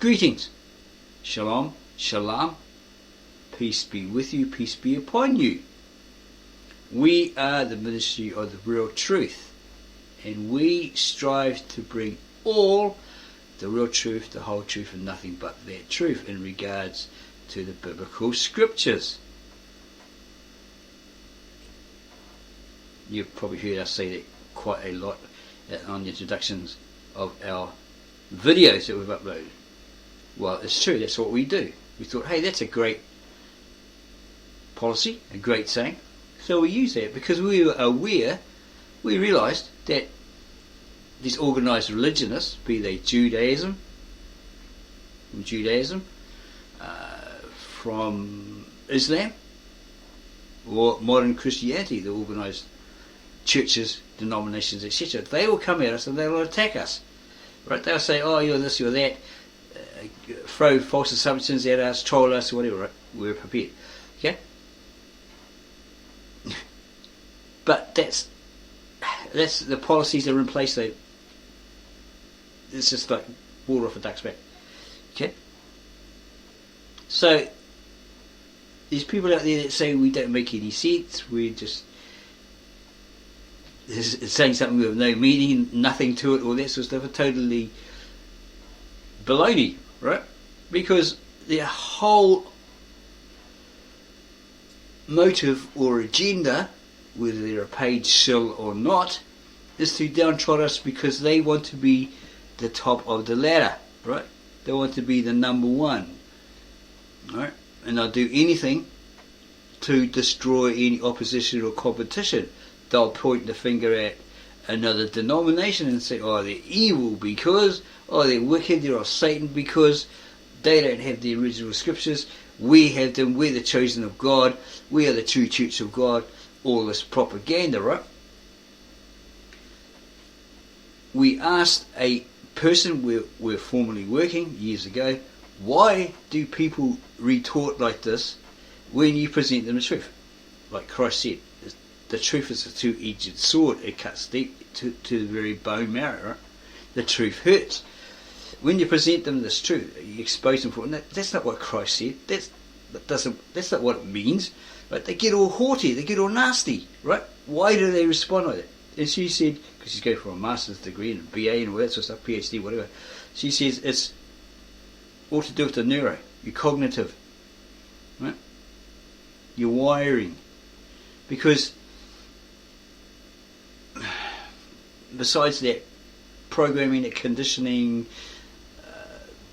Greetings. Shalom, shalom. Peace be with you, peace be upon you. We are the ministry of the real truth, and we strive to bring all the real truth, the whole truth, and nothing but that truth in regards to the biblical scriptures. You've probably heard us say that quite a lot on the introductions of our videos that we've uploaded. Well, it's true, that's what we do. We thought, hey, that's a great policy, a great saying. So we use that because we were aware, we realised that these organised religionists, be they Judaism, from Islam, or modern Christianity, the organised churches, denominations, etc., they will come at us and they will attack us. Right? They'll say, oh, you're this, you're that, throw false assumptions at us, troll us, whatever. Right? We're prepared. Okay? But that's the policies that are in place. It's just like water off a duck's back. Okay? So there's people out there that say we don't make any sense, we're just saying something with no meaning, nothing to it, all that sort of stuff, are totally baloney, right? Because their whole motive or agenda, whether they're a paid shill or not, is to downtrod us because they want to be the top of the ladder, right? They want to be the number one, right? And they'll do anything to destroy any opposition or competition. They'll point the finger at another denomination and say, oh, they're evil because, oh, they're wicked, they're of Satan because they don't have the original scriptures. We have them, we're the chosen of God, we are the true church of God. All this propaganda, right? We asked a person we're formerly working years ago, why do people retort like this when you present them the truth? Like Christ said, the truth is a two-edged sword. It cuts deep to the very bone marrow, right? The truth hurts. When you present them this truth, you expose them for it. That's not what Christ said. That's not what it means. Right? They get all haughty, they get all nasty, right? Why do they respond like that? And she said, because she's going for a master's degree and a BA and all that sort of stuff, PhD, whatever. She says it's all to do with the neuro, your cognitive, right? Your wiring. Because besides that, programming, that conditioning,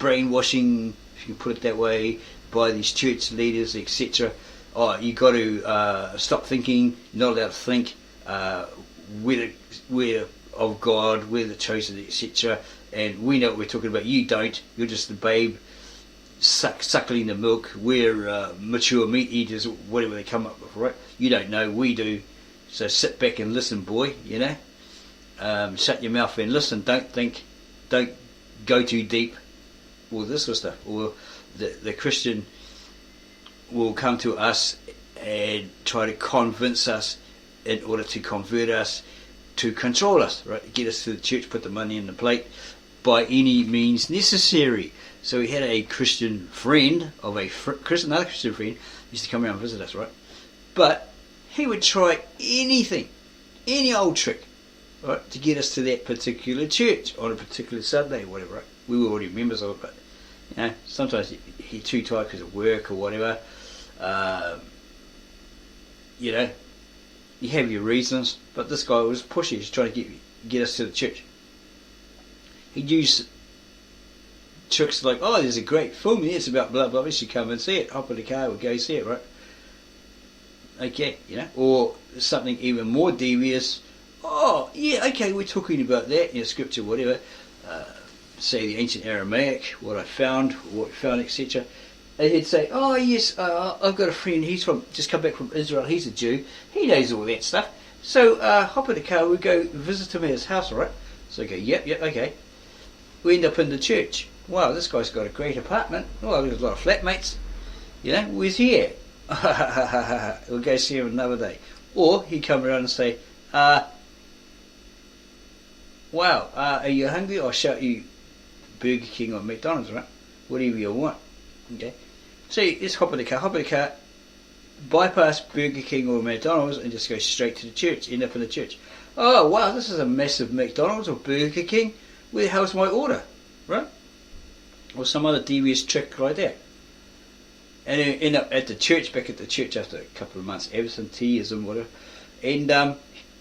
brainwashing, if you can put it that way, by these church leaders, etc. Oh, you got to stop thinking. You're not allowed to think. We're of God. We're the chosen, etc. And we know what we're talking about. You don't. You're just the babe suckling the milk. We're mature meat eaters, whatever they come up with, right? You don't know. We do. So sit back and listen, boy. You know. Shut your mouth and listen. Don't think. Don't go too deep. All this sort of stuff. Or the Christian will come to us and try to convince us in order to convert us, to control us, right? Get us to the church, put the money in the plate by any means necessary. So we had a Christian friend of another Christian friend used to come around and visit us, right? But he would try anything, any old trick, right, to get us to that particular church on a particular Sunday or whatever, right? We were already members of it, but you know, sometimes he's too tired because of work or whatever. You know, you have your reasons, but this guy was pushy. He's trying to get us to the church. He'd use tricks like, oh, there's a great film here, it's about blah blah, you should come and see it. Hop in the car, we'll go see it, right? Okay, you know, or something even more devious. Oh, yeah, okay, we're talking about that in scripture, whatever. Say the ancient Aramaic, what we found, etc. And he'd say, oh yes, I've got a friend, he's just come back from Israel, he's a Jew, he knows all that stuff. So hop in the car, we'll go visit him at his house, alright? So I go, yep, okay. We end up in the church. Wow, this guy's got a great apartment. Well, there's a lot of flatmates. You know, where's he at? We'll go see him another day. Or he'd come around and say, wow, are you hungry? I'll shout you Burger King or McDonald's, right? whatever you want. Okay, so you just hop in the car, bypass Burger King or McDonald's and just go straight to the church, end up in the church. Oh wow, this is a massive McDonald's or Burger King, where the hell's my order, right? Or some other devious trick like that. And you end up at the church, back at the church after a couple of months absenteeism, whatever. And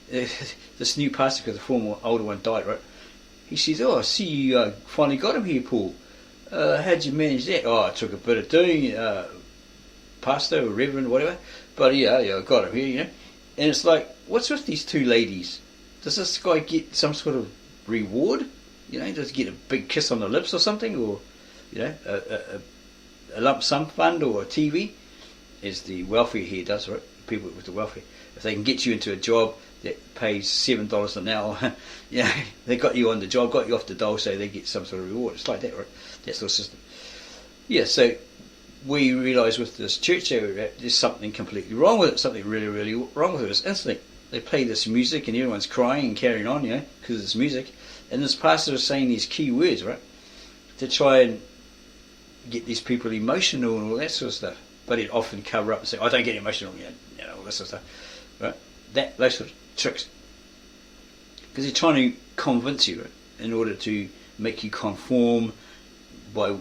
this new pastor, because the former older one died, right? He says, "Oh, I see you finally got him here, Paul. How'd you manage that?" "Oh, it took a bit of doing, pastor or reverend, whatever. But yeah, I got him here, you know." And it's like, what's with these two ladies? Does this guy get some sort of reward? You know, does he get a big kiss on the lips or something, or you know, a lump sum fund or a TV, as the welfare here does, right? People with the welfare, if they can get you into a job that pays $7 an hour, you know, they got you on the job, got you off the dole, so they get some sort of reward. It's like that, right? That sort of system. Yeah, so we realised with this church that we're at, there's something completely wrong with it, something really, really wrong with it. It's instantly. They play this music and everyone's crying and carrying on, you know, because it's music. And this pastor is saying these key words, right, to try and get these people emotional and all that sort of stuff. But he'd often cover up and say, "I don't get emotional," you know, all that sort of stuff, right? Those sort of tricks. Because he's trying to convince you, right, in order to make you conform by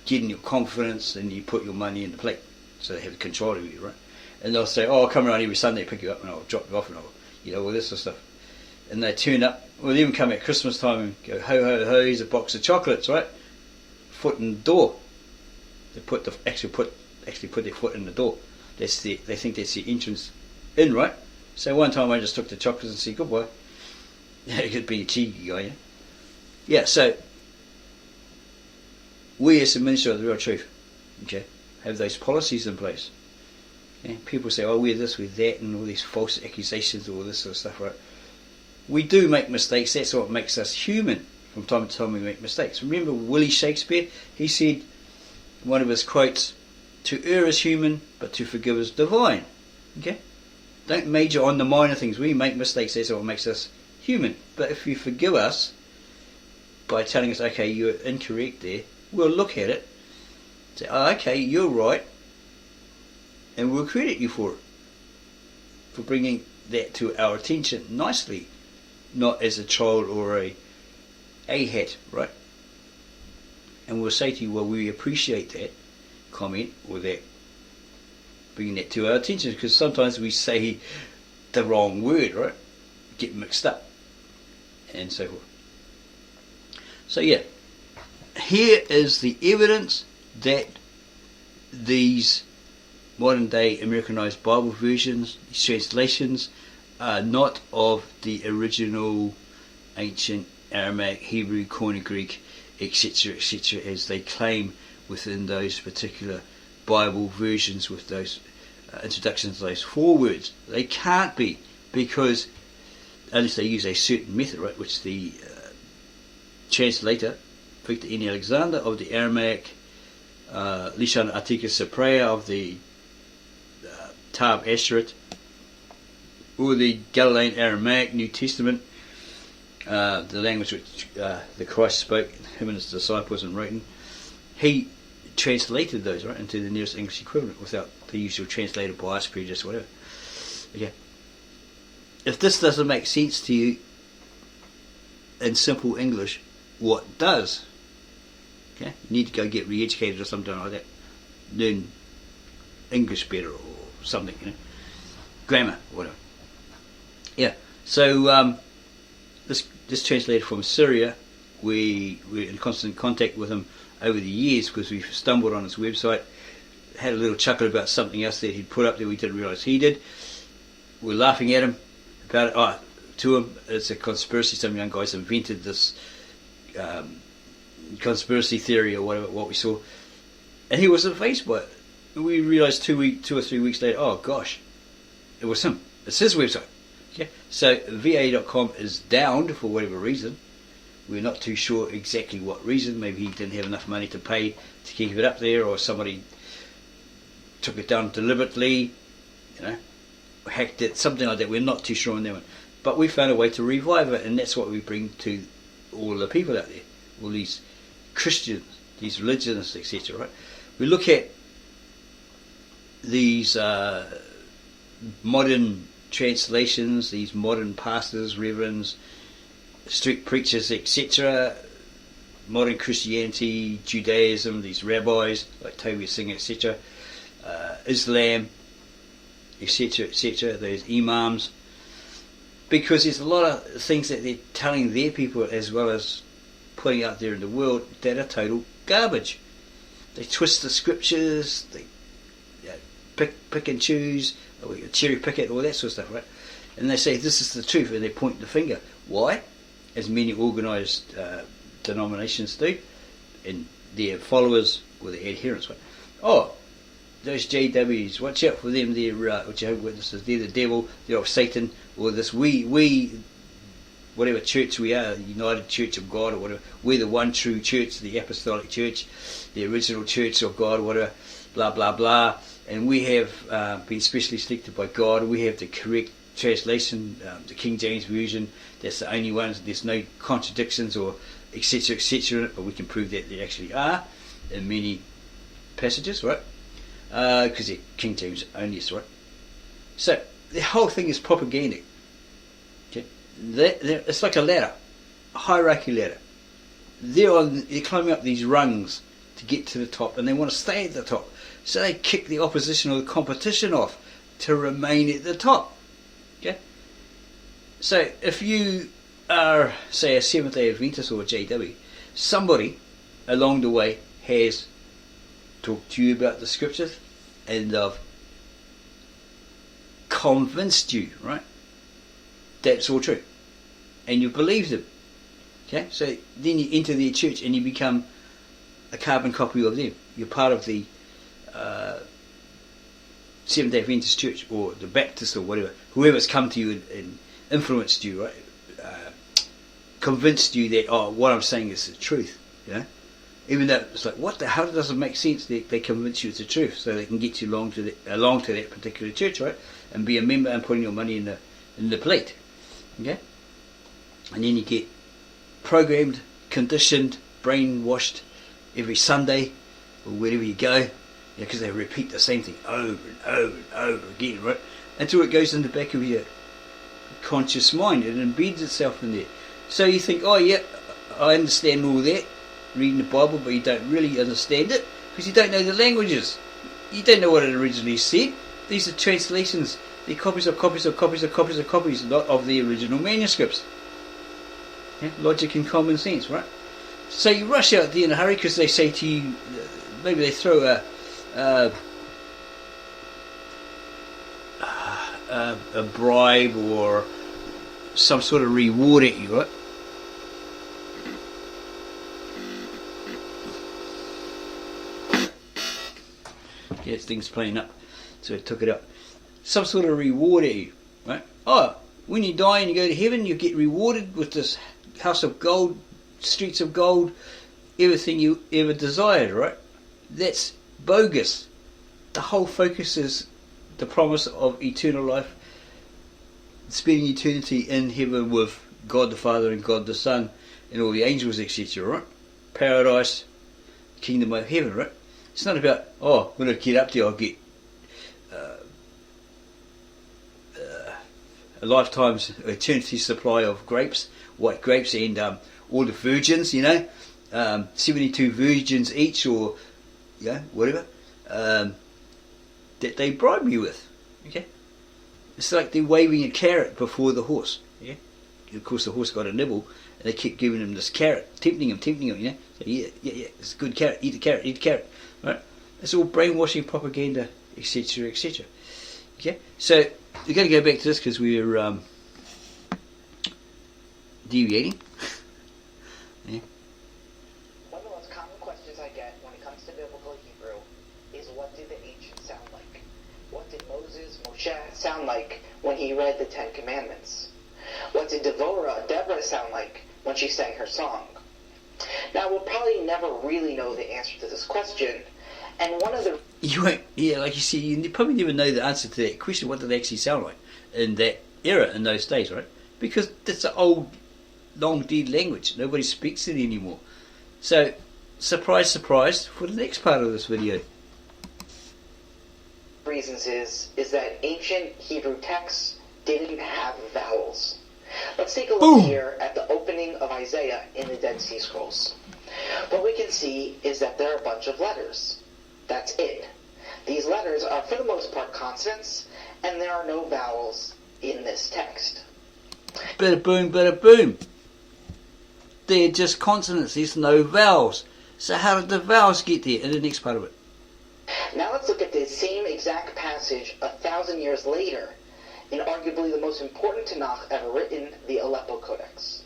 getting your confidence, and you put your money in the plate, so they have control of you, right? And they'll say, "Oh, I'll come around every Sunday, pick you up, and I'll drop you off, and I'll, you know, all this sort of stuff." And they turn up, or they even come at Christmas time and go, "Ho, ho, ho, here's a box of chocolates," right? Foot in the door. They actually put their foot in the door. They think that's the entrance in, right? So one time I just took the chocolates and said, "Goodbye." You could be a cheeky guy, yeah? Yeah, so we as the minister of the real truth, okay, have those policies in place. Okay? People say, "Oh, we're this, we're that," and all these false accusations, all this sort of stuff, right? We do make mistakes. That's what makes us human. From time to time we make mistakes. Remember Willie Shakespeare? He said in one of his quotes, "To err is human, but to forgive is divine." Okay? Don't major on the minor things. We make mistakes. That's what makes us human. But if you forgive us by telling us, "Okay, you're incorrect there," we'll look at it, say, "Oh, okay, you're right," and we'll credit you for it, for bringing that to our attention nicely, not as a child or a hat, right? And we'll say to you, "Well, we appreciate that comment or that bringing that to our attention," because sometimes we say the wrong word, right? Get mixed up and so forth. So yeah, here is the evidence that these modern day Americanized Bible versions, these translations, are not of the original ancient Aramaic, Hebrew, Koine Greek, etc., etc., as they claim within those particular Bible versions with those introductions to those four words. They can't be, because unless they use a certain method, right, which the translator, Victor N. Alexander of the Aramaic, Lishan Atticus Cypriot of the Tab Asherit, or the Galilean Aramaic New Testament, the language which the Christ spoke, him and his disciples, and written, he translated those, right, into the nearest English equivalent without the usual translator bias, prejudice, whatever. Okay. If this doesn't make sense to you in simple English, what does? Okay, you need to go get re-educated or something like that. Learn English better or something, you know, grammar, whatever. Yeah. So this translator from Syria, we're in constant contact with him over the years because we've stumbled on his website, had a little chuckle about something else that he'd put up that we didn't realise he did. We're laughing at him about it. Oh, to him, it's a conspiracy. Some young guys invented this conspiracy theory or whatever, what we saw, and he was amazed by it. We realised 2 or 3 weeks later, oh gosh, it was him. It's his website. Okay, so va.com is down for whatever reason. We're not too sure exactly what reason. Maybe he didn't have enough money to pay to keep it up there, or somebody took it down deliberately, you know, hacked it, something like that. We're not too sure on that one. But we found a way to revive it, and that's what we bring to all the people out there, all these Christians, these religionists, etc., right? We look at these modern translations, these modern pastors, reverends, street preachers, etc., modern Christianity, Judaism, these rabbis like Toby Singh, etc., Islam, etc., etc., those imams, because there's a lot of things that they're telling their people as well as putting out there in the world that are total garbage. They twist the scriptures, they pick and choose, cherry pick it, all that sort of stuff, right? And they say this is the truth, and they point the finger. Why? As many organised denominations do, and their followers or their adherents, right? Oh, those JWs, watch out for them, they're Jehovah's Witnesses, they're the devil, they're of Satan, or this we whatever church we are, United Church of God or whatever, we're the one true church, the apostolic church, the original church of God, whatever, blah blah blah, and we have been specially selected by God. We have the correct translation, the King James Version, that's the only one, there's no contradictions or etc etc in it, but we can prove that there actually are in many passages, right? Because they're King James only, right? So the whole thing is propaganda. Okay, it's like a ladder, a hierarchy ladder. They're climbing up these rungs to get to the top, and they want to stay at the top. So they kick the opposition or the competition off to remain at the top. Okay. So if you are, say, a Seventh-day Adventist or a JW, somebody along the way has talked to you about the scriptures and they've convinced you, right? That's all true. And you believe them. Okay? So then you enter their church and you become a carbon copy of them. You're part of the Seventh-day Adventist church or the Baptist or whatever. Whoever's come to you and influenced you, right? Convinced you that, oh, what I'm saying is the truth. You know? Even though it's like, what the hell, doesn't make sense. They convince you it's the truth, so they can get you along to that particular church, right? And be a member and putting your money in the plate. Okay? And then you get programmed, conditioned, brainwashed every Sunday or wherever you go, because they repeat the same thing over and over and over again, right? Until it goes in the back of your conscious mind. It embeds itself in there. So you think, oh yeah, I understand all that, reading the Bible, but you don't really understand it because you don't know the languages. You don't know what it originally said. These are translations. They're copies of copies of copies of copies of copies, not of the original manuscripts. Yeah? Logic and common sense, right? So you rush out there in a hurry because they say to you, maybe they throw a bribe or some sort of reward at you, right? Yeah, this thing's playing up, so I took it up. Some sort of reward at you, right? Oh, when you die and you go to heaven, you get rewarded with this house of gold, streets of gold, everything you ever desired, right? That's bogus. The whole focus is the promise of eternal life, spending eternity in heaven with God the Father and God the Son and all the angels, etc., right? Paradise, kingdom of heaven, right? It's not about, oh, when I get up there I'll get a lifetime's eternity supply of grapes, white grapes, and all the virgins, 72 virgins each, or whatever, that they bribe you with. Okay, it's like they're waving a carrot before the horse. Yeah, of course the horse got a nibble, and they keep giving him this carrot, tempting him. So yeah, it's a good carrot. Eat the carrot. Right? It's all brainwashing, propaganda, etc., etc. Okay, so we're going to go back to this because we're deviating. Yeah. One of the most common questions I get when it comes to biblical Hebrew is, what did the ancients sound like? What did Moshe sound like when he read the Ten Commandments? What did Deborah sound like when she sang her song? Now, we'll probably never really know the answer to this question, and one of the... You won't, like you see, you probably never know the answer to that question, what did they actually sound like in that era, in those days, right? Because that's an old, long dead language. Nobody speaks it anymore. So surprise, surprise, for the next part of this video. Reasons is that ancient Hebrew texts didn't have vowels. Let's take a look here at the opening of Isaiah in the Dead Sea Scrolls. What we can see is that there are a bunch of letters. That's it. These letters are for the most part consonants, and there are no vowels in this text. Bada boom, bada boom. They're just consonants, there's no vowels. So how did the vowels get there in the next part of it? Now let's look at the same exact passage 1,000 years later in arguably the most important Tanakh ever written, the Aleppo Codex.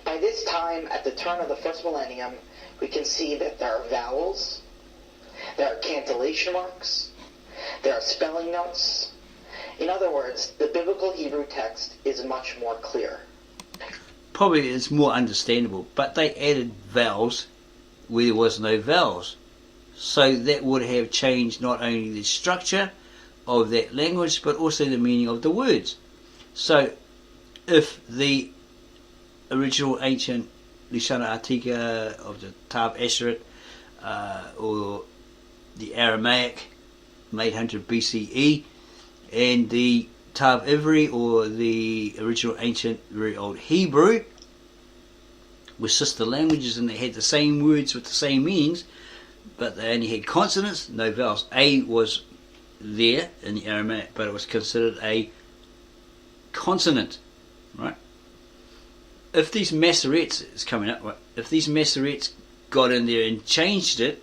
By this time, at the turn of the first millennium, we can see that there are vowels, there are cantillation marks, there are spelling notes. In other words, the biblical Hebrew text is much more clear. Probably it's more understandable, but they added vowels where there was no vowels. So that would have changed not only the structure of that language, but also the meaning of the words. So if the original ancient Lishana Artika of the ivrit, or the Aramaic from 800 BCE, and the Ivrit, or the original ancient very old Hebrew, were sister languages, and they had the same words with the same meanings, but they only had consonants, no vowels. A was there in the Aramaic, but it was considered a consonant, right? If these Masoretes, it's coming up, right? If these Masoretes got in there and changed it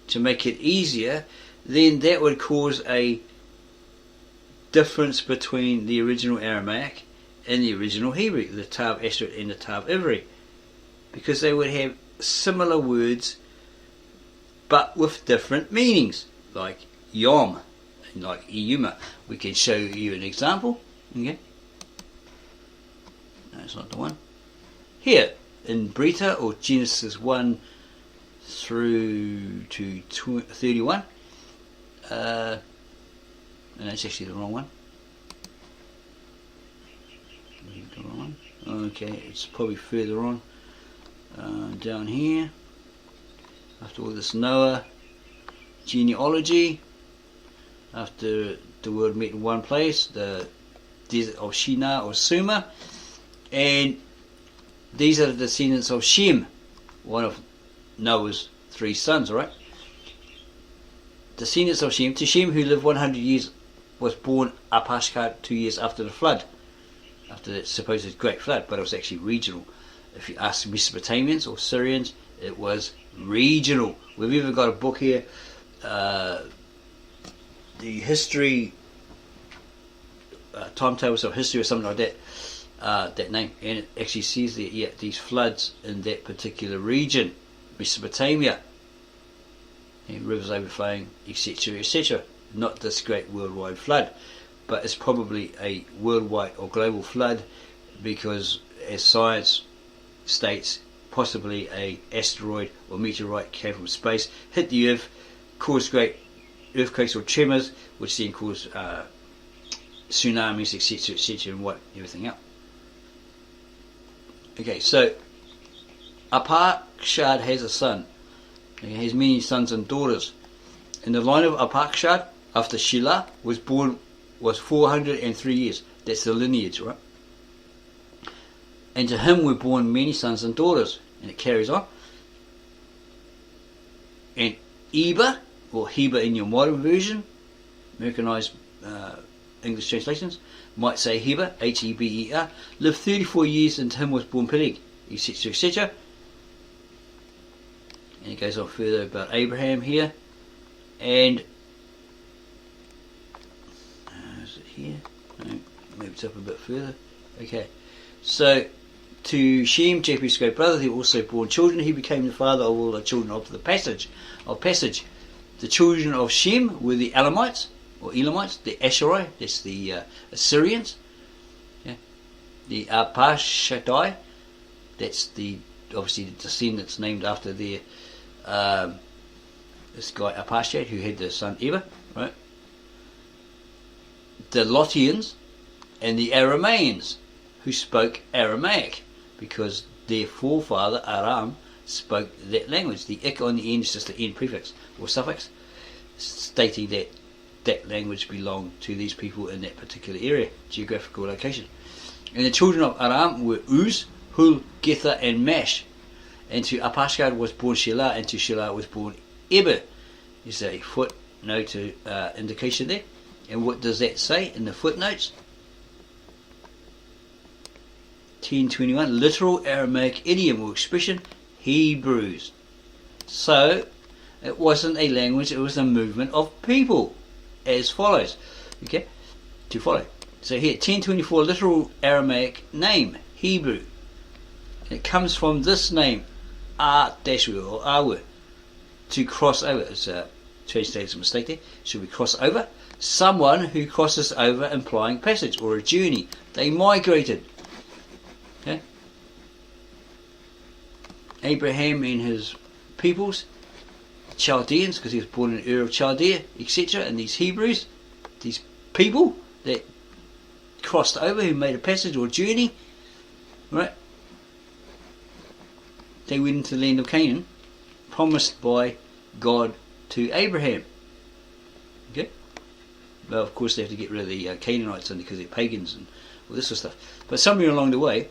to make it easier, then that would cause a difference between the original Aramaic and the original Hebrew, the ivrit and the Ivrit, because they would have similar words but with different meanings, like yom and like iyuma. We can show you an example. Okay, no, it's not the one. Here in Brita, or Genesis 1 through to 31, and that's actually the wrong one. The wrong one. Okay, it's probably further on, down here. After all this Noah genealogy, after the world met in one place, the desert of Shinar or Suma, and these are the descendants of Shem, one of Noah's 3 sons, right? Descendants of Shem. To Shem, who lived 100 years, was born Arpachshad 2 years after the flood, after that supposed great flood, but it was actually regional. If you ask Mesopotamians or Syrians, it was regional. We've even got a book here, the history, timetables of history or something like that, that name, and it actually says that, yeah, these floods in that particular region, Mesopotamia, and rivers overflowing, etc., etc. Not this great worldwide flood, but it's probably a worldwide or global flood, because as science states, possibly a asteroid or meteorite came from space, hit the earth, caused great earthquakes or tremors, which then caused tsunamis, etc., etc., and what everything else. Okay, so Arpachshad has a son. He has many sons and daughters. In the line of Arpachshad, after Shelah was born, was 403 years. That's the lineage, right? And to him were born many sons and daughters. And it carries on. And Eber, or Heber in your modern version, Americanized English translations, might say Heber, Heber, lived 34 years, and to him was born Peleg, etc., etc. And it goes on further about Abraham here. And is it here? No, maybe it's up a bit further. Okay, so to Shem, Japheth's great brother, he also born children. He became the father of all the children of the passage. The children of Shem were the Elamites, or Elamites, the Asheroi, that's the Assyrians. Yeah. The Arpachshadai, that's the obviously the descendants named after their this guy Arpachshad, who had the son Eber, right? The Lotians and the Aramaeans, who spoke Aramaic, because their forefather Aram spoke that language. The ik on the end is just an end prefix or suffix, stating that that language belonged to these people in that particular area, geographical location. And the children of Aram were Uz, Hul, Getha, and Mash. And to Apashkad was born Shelah, and to Shelah was born Eber. There's a footnote indication there. And what does that say in the footnotes? 1021, literal Aramaic idiom or expression, Hebrews. So, it wasn't a language, it was a movement of people, as follows. Okay, to follow. So here, 1024, literal Aramaic name, Hebrew. And it comes from this name, ardashwu or awu, to cross over. It's translated as a mistake there. Should we cross over? Someone who crosses over, implying passage or a journey. They migrated. Okay. Abraham and his peoples, Chaldeans, because he was born in Ur of Chaldea, etc. And these Hebrews, these people that crossed over, who made a passage or journey, right? They went into the land of Canaan, promised by God to Abraham. Okay. Well, of course, they have to get rid of the Canaanites because they're pagans and all this sort of stuff. But somewhere along the way,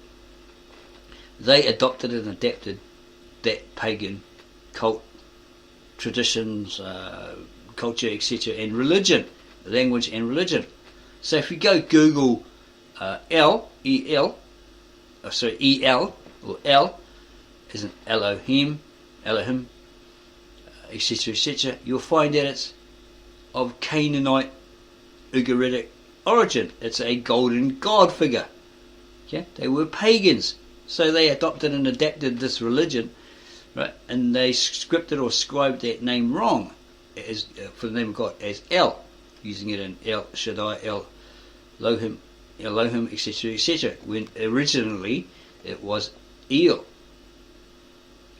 they adopted and adapted that pagan cult, traditions, culture, etc., and religion, language and religion. So if you go Google El, or El, as in Elohim, etc., etc., you'll find that it's of Canaanite Ugaritic origin. It's a golden god figure. Okay? They were pagans, so they adopted and adapted this religion, right? And they scripted or scribed that name wrong, as for the name of God, as El, using it in El Shaddai, El Elohim, etc., etc., when originally it was El.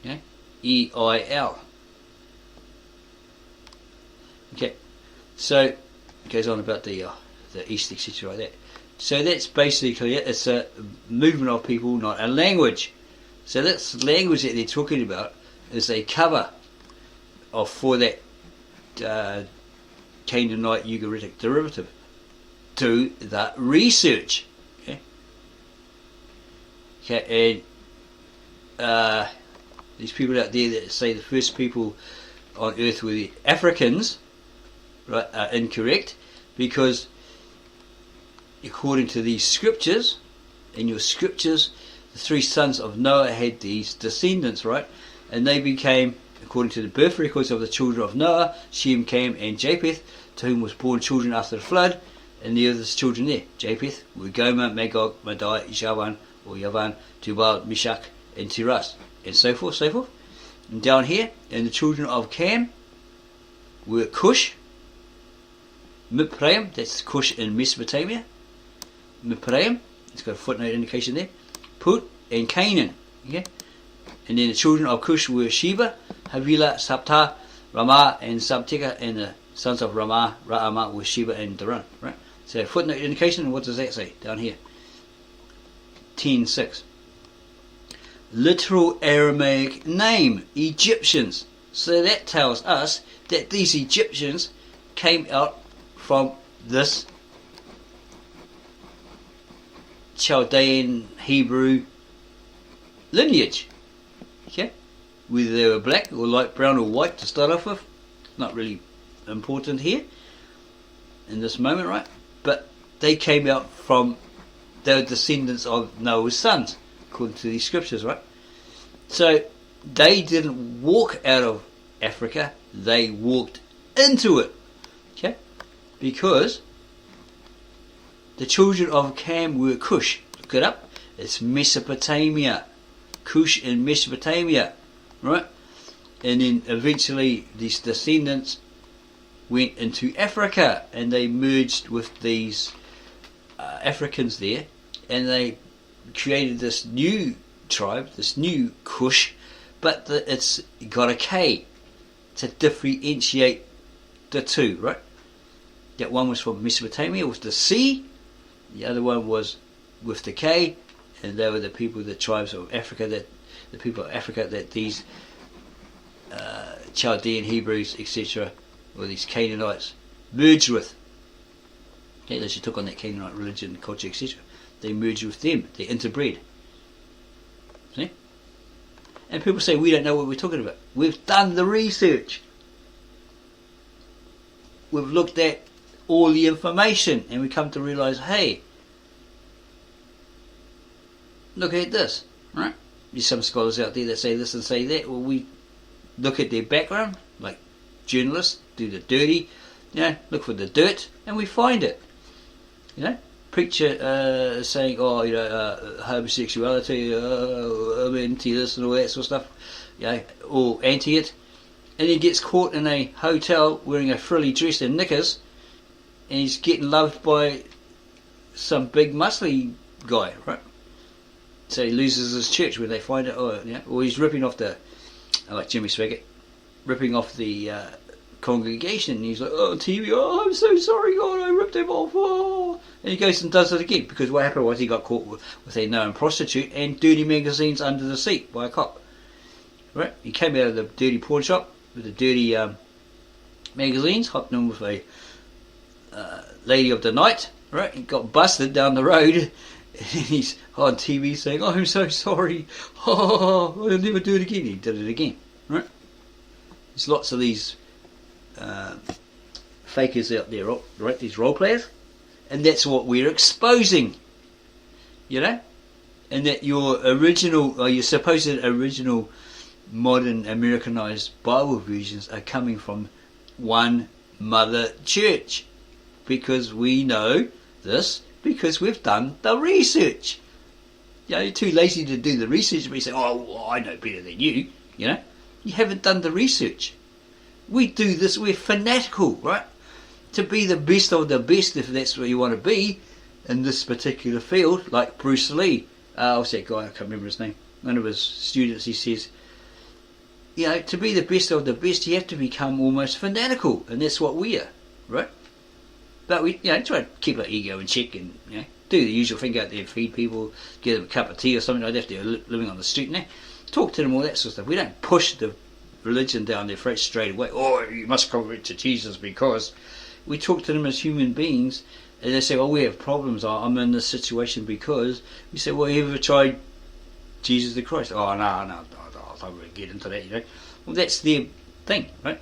Okay? E-I-L. Okay, so it goes on about the East, etc., like that. So that's basically it. It's a movement of people, not a language. So that's language that they're talking about is a cover for that Canaanite Ugaritic derivative. Do the research. Okay, and these people out there that say the first people on earth were the Africans, right, are incorrect, because according to these scriptures, in your scriptures, the three sons of Noah had these descendants, right, and they became, according to the birth records of the children of Noah, Shem, Cam, and Japheth, to whom was born children after the flood, and the other children there, Japheth, were Gomer, Magog, Madai, Javan, or Yavan, Tubal, Meshach, and Tiras, and so forth, so forth. And down here, and the children of Cam were Cush, Mizraim, that's Cush in Mesopotamia, Mizraim, it's got a footnote indication there, Put, and Canaan. Okay? And then the children of Cush were Sheba, Havilah, Sabta, Ramah, and Sabteka, and the sons of Ramah, Ra'amah were Sheba and Daran. Right? So footnote indication, what does that say down here? 10:6. Literal Aramaic name, Egyptians. So that tells us that these Egyptians came out from this Chaldean Hebrew lineage. Okay? Whether they were black or light brown or white to start off with, not really important here in this moment, right? But they came out from, they were descendants of Noah's sons, according to these scriptures, right? So they didn't walk out of Africa, they walked into it. Okay? Because the children of Cam were Cush. Look it up. It's Mesopotamia. Cush in Mesopotamia. Right? And then eventually these descendants went into Africa and they merged with these Africans there, and they created this new tribe, this new Cush, but it's got a K to differentiate the two, right? That one was from Mesopotamia with the C, the other one was with the K, and they were the people, the tribes of Africa that the people of Africa that these Chaldean Hebrews, etc., or these Canaanites merged with. Okay, they took on that Canaanite religion, culture, etc. They merged with them. They interbred. See? And people say we don't know what we're talking about. We've done the research. We've looked at all the information, and we come to realise, hey, look at this, right? There's some scholars out there that say this and say that. Well, we look at their background, like journalists do the dirty, look for the dirt, and we find it. Preacher saying, homosexuality, I'm anti this and all that sort of stuff, or anti it, and he gets caught in a hotel wearing a frilly dress and knickers, and he's getting loved by some big muscly guy, right? So he loses his church when they find it, or he's ripping off like Jimmy Swaggart, ripping off the congregation, and he's like, TV, I'm so sorry, God, I ripped him off, and he goes and does it again, because what happened was he got caught with a known prostitute and dirty magazines under the seat by a cop, right? He came out of the dirty pawn shop with the dirty magazines, hopped in with a lady of the night, right? He got busted down the road, and he's on TV saying, I'm so sorry, I'll never do it again. He did it again, right? There's lots of these fakers out there, right? These role players, and that's what we're exposing, and that your original, or your supposed original modern Americanized Bible versions are coming from one mother church, because we know this, because we've done the research. You're too lazy to do the research, but you say, I know better than you. You haven't done the research. We do this, we're fanatical, right? To be the best of the best, if that's what you want to be in this particular field, like Bruce Lee. What's that guy? I can't remember his name. One of his students, he says, to be the best of the best, you have to become almost fanatical, and that's what we are, right? But we, try to keep our ego in check, and do the usual thing, go out there and feed people, give them a cup of tea or something like that if they're living on the street, talk to them, all that sort of stuff. We don't push the religion down their throats straight away. You must convert to Jesus, because we talk to them as human beings, and they say, we have problems. I'm in this situation because. We say, you ever tried Jesus the Christ? No, I don't really get into that. Well, that's their thing, right?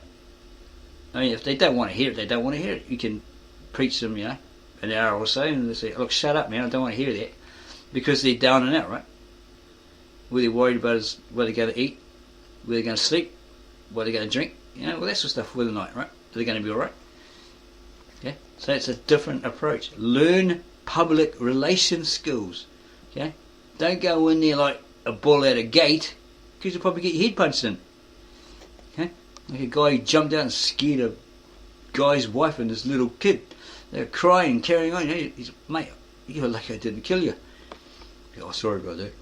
I mean, if they don't want to hear it, they don't want to hear it. You can preach them, an hour or so, and they say, look, shut up, man, I don't want to hear that, because they're down and out, right? What they're worried about is where they're going to eat, where they're going to sleep, what they're going to drink, all that sort of stuff for the night, right? Are they going to be alright? Okay, so it's a different approach. Learn public relations skills. Okay, don't go in there like a bull at a gate, because you'll probably get your head punched in. Okay, like a guy who jumped out and scared a guy's wife and his little kid. They're crying, carrying on. He's, mate, you're lucky I didn't kill you. Sorry about that.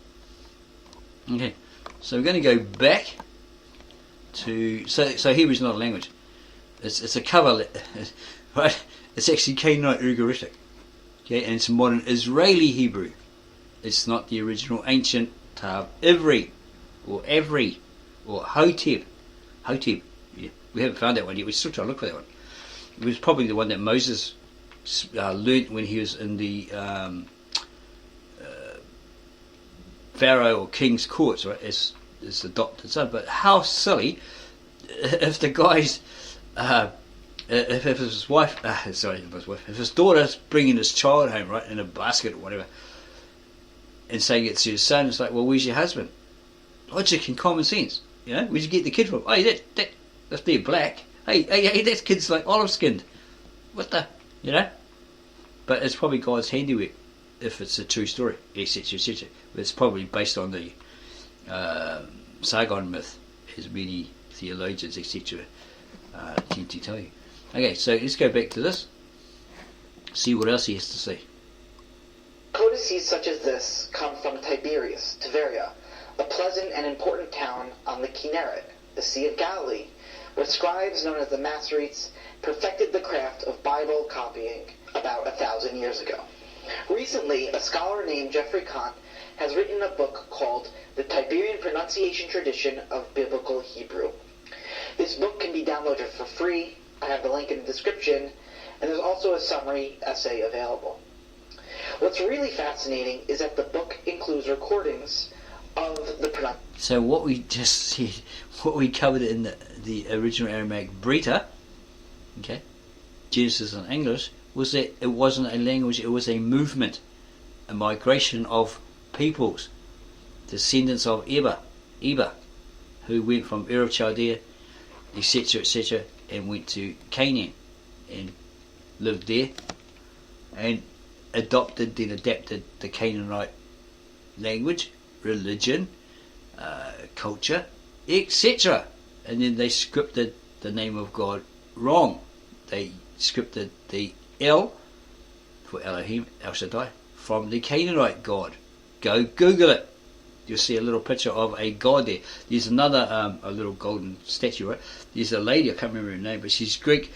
Okay, so we're going to go back to, so Hebrew's not a language. It's a cover, right? It's actually Canaanite Ugaritic. Okay, and it's modern Israeli Hebrew. It's not the original ancient Tav Ivrit, or Avri, or Hotep. Hotep. Yeah, we haven't found that one yet. We're still trying to look for that one. It was probably the one that Moses learnt when he was in the Pharaoh or King's courts, right, as adopted son. But how silly if the guy's if his wife, if his daughter's bringing his child home, right, in a basket or whatever, and saying it's your son, it's like, well, where's your husband? Logic and common sense, where'd you get the kid from? Hey, if they're black, hey, that kid's like olive skinned. What the, But it's probably God's handiwork if it's a true story, etc., etc. But it's probably based on the Sargon myth, as many theologians, etc., tend to tell you. Okay, so let's go back to this, see what else he has to say. Codices such as this come from Tiberias, Tiberia, a pleasant and important town on the Kinneret, the Sea of Galilee, where scribes known as the Masoretes perfected the craft of Bible copying about 1,000 years ago. Recently, a scholar named Jeffrey Kahn has written a book called The Tiberian Pronunciation Tradition of Biblical Hebrew. This book can be downloaded for free. I have the link in the description, and there's also a summary essay available. What's really fascinating is that the book includes recordings of the pronunciation. So what we just said, what we covered in the original Aramaic Brita, okay, Genesis in English, was that it wasn't a language, it was a movement, a migration of peoples, descendants of Eva, who went from Ur of Chaldea, etc., and went to Canaan and lived there and adopted, then adapted the Canaanite language, religion, culture, etc. And then they scripted the name of God wrong. They scripted the El for Elohim, El Shaddai, from the Canaanite God. Go Google it. You'll see a little picture of a god there. There's another, a little golden statue, right? There's a lady, I can't remember her name, but she's Greek,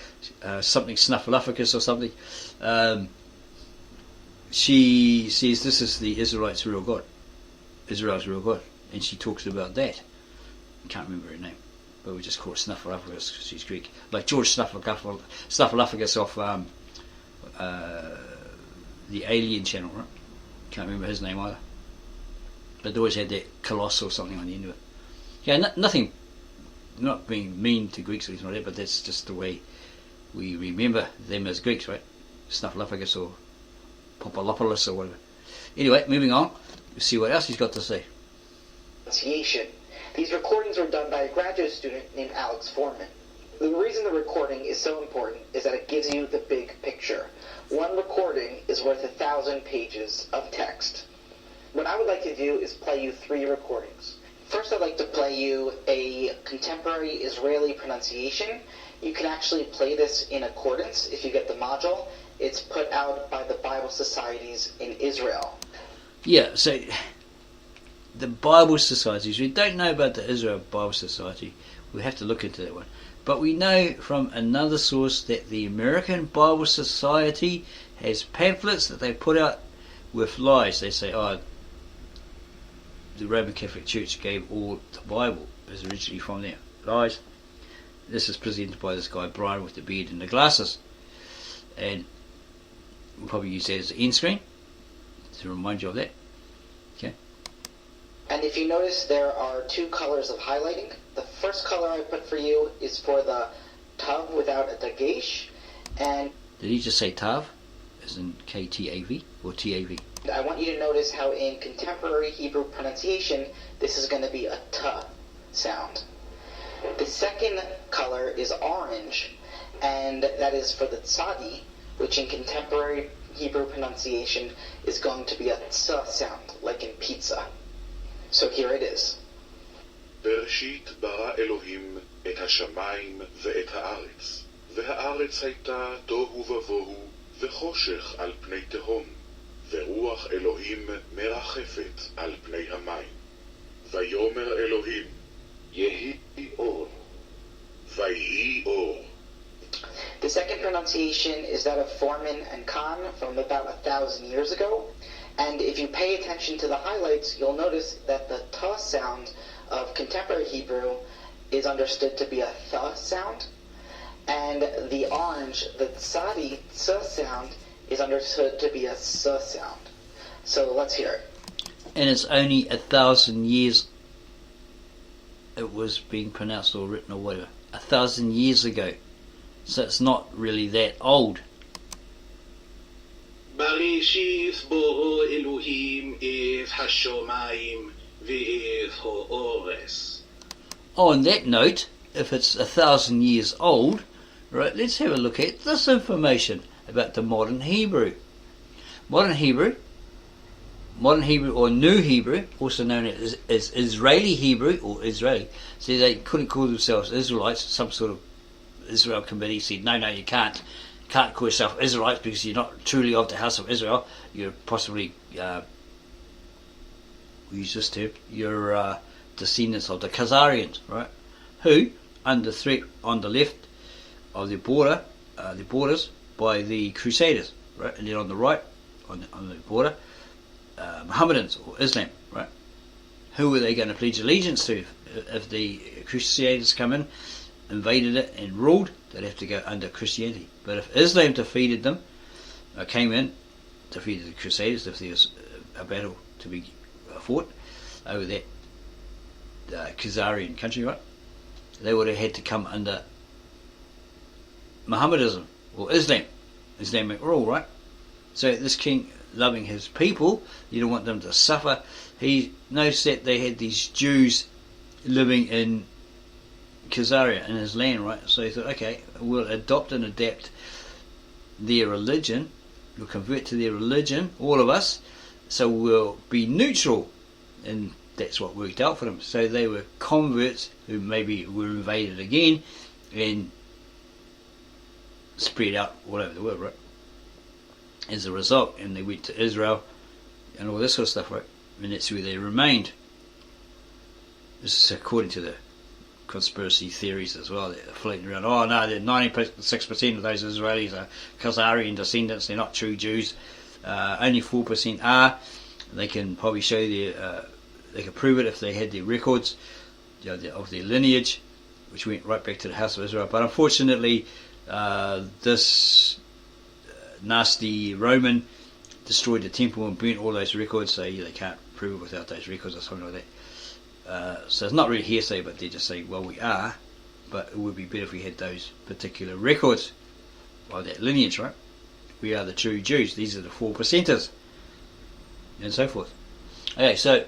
something Snuffleupagus or something. She says this is the Israelites' real God. Israel's real God. And she talks about that. I can't remember her name, but we just call her Snuffleupagus because she's Greek. Like George Snuffleupagus off the Alien channel, right? Can't remember his name either. But they always had that coloss or something on the end of it. Yeah, nothing, not being mean to Greeks or anything like that, but that's just the way we remember them as Greeks, right? Snuffleupagus or Popolopoulos or whatever. Anyway, moving on. We'll see what else he's got to say. Pronunciation. These recordings were done by a graduate student named Alex Foreman. The reason the recording is so important is that it gives you the big picture. One recording is worth 1,000 pages of text. What I would like to do is play you 3 recordings. First, I'd like to play you a contemporary Israeli pronunciation. You can actually play this in accordance if you get the module. It's put out by the Bible Societies in Israel. Yeah, so the Bible Societies, we don't know about the Israel Bible Society. We have to look into that one. But we know from another source that the American Bible Society has pamphlets that they put out with lies. They say, the Roman Catholic Church gave all the Bible. It was originally from there. Lies. This is presented by this guy Brian with the beard and the glasses. And we'll probably use that as the end screen to remind you of that. Okay. And if you notice, there are 2 colors of highlighting. The first color I put for you is for the tav without a dagesh. And did he just say tav? As in K-T-A-V or T-A-V? I want you to notice how in contemporary Hebrew pronunciation, this is going to be a t sound. The second color is orange, and that is for the tzadi, which in contemporary Hebrew pronunciation is going to be a ts sound, like in pizza. So here it is. בראשית ברא אלוהים את השמיים ואת הארץ, והארץ הייתה תוהו ובוהו, וחושך על פני תהום, ורוח אלוהים מרחפת על פני המים. ויאמר אלוהים, יהי אור, ויהי אור. The second pronunciation is that of Foreman and Kahn from about 1,000 years ago. And if you pay attention to the highlights, you'll notice that the t sound of contemporary Hebrew is understood to be a th sound. And the orange, the tzadi, ts sound, is understood to be a s sound. So let's hear it. And it's only 1,000 years it was being pronounced or written or whatever. 1,000 years ago. So it's not really that old. בראשית בורא אלוהים את השמיים ואת הארץ. On that note, if it's 1,000 years old, right, let's have a look at this information about the modern Hebrew. Modern Hebrew or New Hebrew, also known as Israeli Hebrew or Israeli. See, they couldn't call themselves Israelites. Some sort of Israel committee said, no, you can't call yourself Israelites because you're not truly of the house of Israel. You're possibly, we use this term, you're descendants of the Khazarians, right? Who, under threat on the left of the borders by the Crusaders, right? And then on the right, on the border, Mohammedans or Islam, right? Who were they going to pledge allegiance to? If the Crusaders come in, invaded it and ruled, they'd have to go under Christianity. But if Islam defeated them, came in, defeated the Crusaders, if there was a battle to be fought over that Khazarian country, right, they would have had to come under Mohammedism or Islam, Islamic rule, right? So this king, loving his people, you don't want them to suffer. He noticed that they had these Jews living in Khazaria, in his land, right? So he thought, okay, we'll adopt and adapt their religion, we'll convert to their religion, all of us, so we'll be neutral. And that's what worked out for them. So they were converts who maybe were invaded again and spread out all over the world, right? As a result, and they went to Israel and all this sort of stuff, right? And that's where they remained. This is according to the conspiracy theories as well that are floating around. Oh no, 96% of those Israelis are Khazarian descendants, they're not true Jews. Only 4% are. They can probably show their, they can prove it if they had their records, you know, of their lineage, which went right back to the house of Israel. But unfortunately, this nasty Roman destroyed the temple and burnt all those records, so yeah, they can't prove it without those records or something like that. So it's not really hearsay, but they just say, well, we are, but it would be better if we had those particular records of that lineage, right? We are the true Jews, these are the 4%ers, and so forth. Okay, so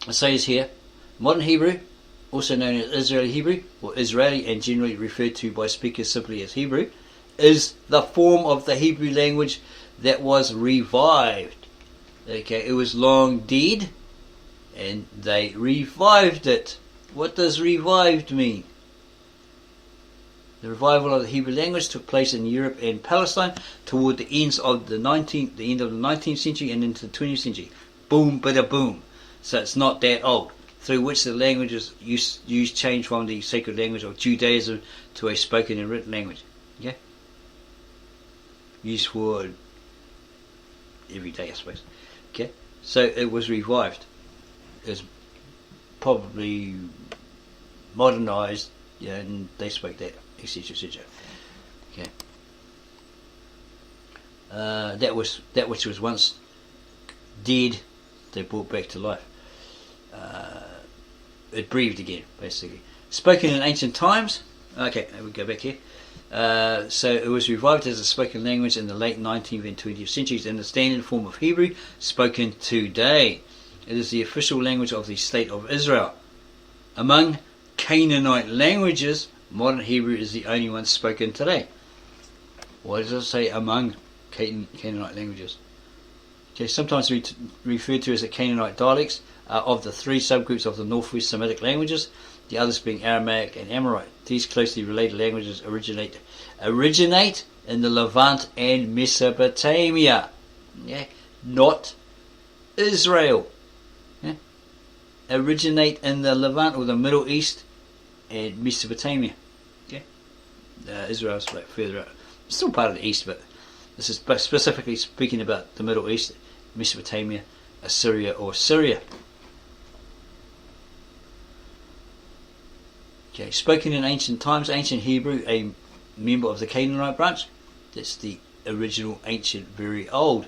it says here, modern Hebrew, also known as Israeli Hebrew, or Israeli and generally referred to by speakers simply as Hebrew, is the form of the Hebrew language that was revived. Okay, it was long dead, and they revived it. What does revived mean? The revival of the Hebrew language took place in Europe and Palestine toward the end of the 19th century and into the 20th century. Boom, bada boom. So it's not that old. Through which the languages used changed from the sacred language of Judaism to a spoken and written language. Okay? Used for every day, I suppose. Okay? So it was revived. It was probably modernized, yeah, and they spoke that, etc., etc. Okay. That which was once dead, they brought back to life. It breathed again, basically. Spoken in ancient times. Okay, we go back here. So it was revived as a spoken language in the late 19th and 20th centuries in the standard form of Hebrew spoken today. It is the official language of the State of Israel. Among Canaanite languages, modern Hebrew is the only one spoken today. Why does it say among Canaanite languages? Okay, sometimes referred to as the Canaanite dialects of the three subgroups of the Northwest Semitic languages, the others being Aramaic and Amorite. These closely related languages originate in the Levant and Mesopotamia. Yeah, not Israel. Yeah. Originate in the Levant or the Middle East and Mesopotamia. Okay. Israel's like further out. It's still part of the East, but this is specifically speaking about the Middle East, Mesopotamia, Assyria or Syria. Okay, spoken in ancient times, ancient Hebrew, a member of the Canaanite branch. That's the original ancient, very old.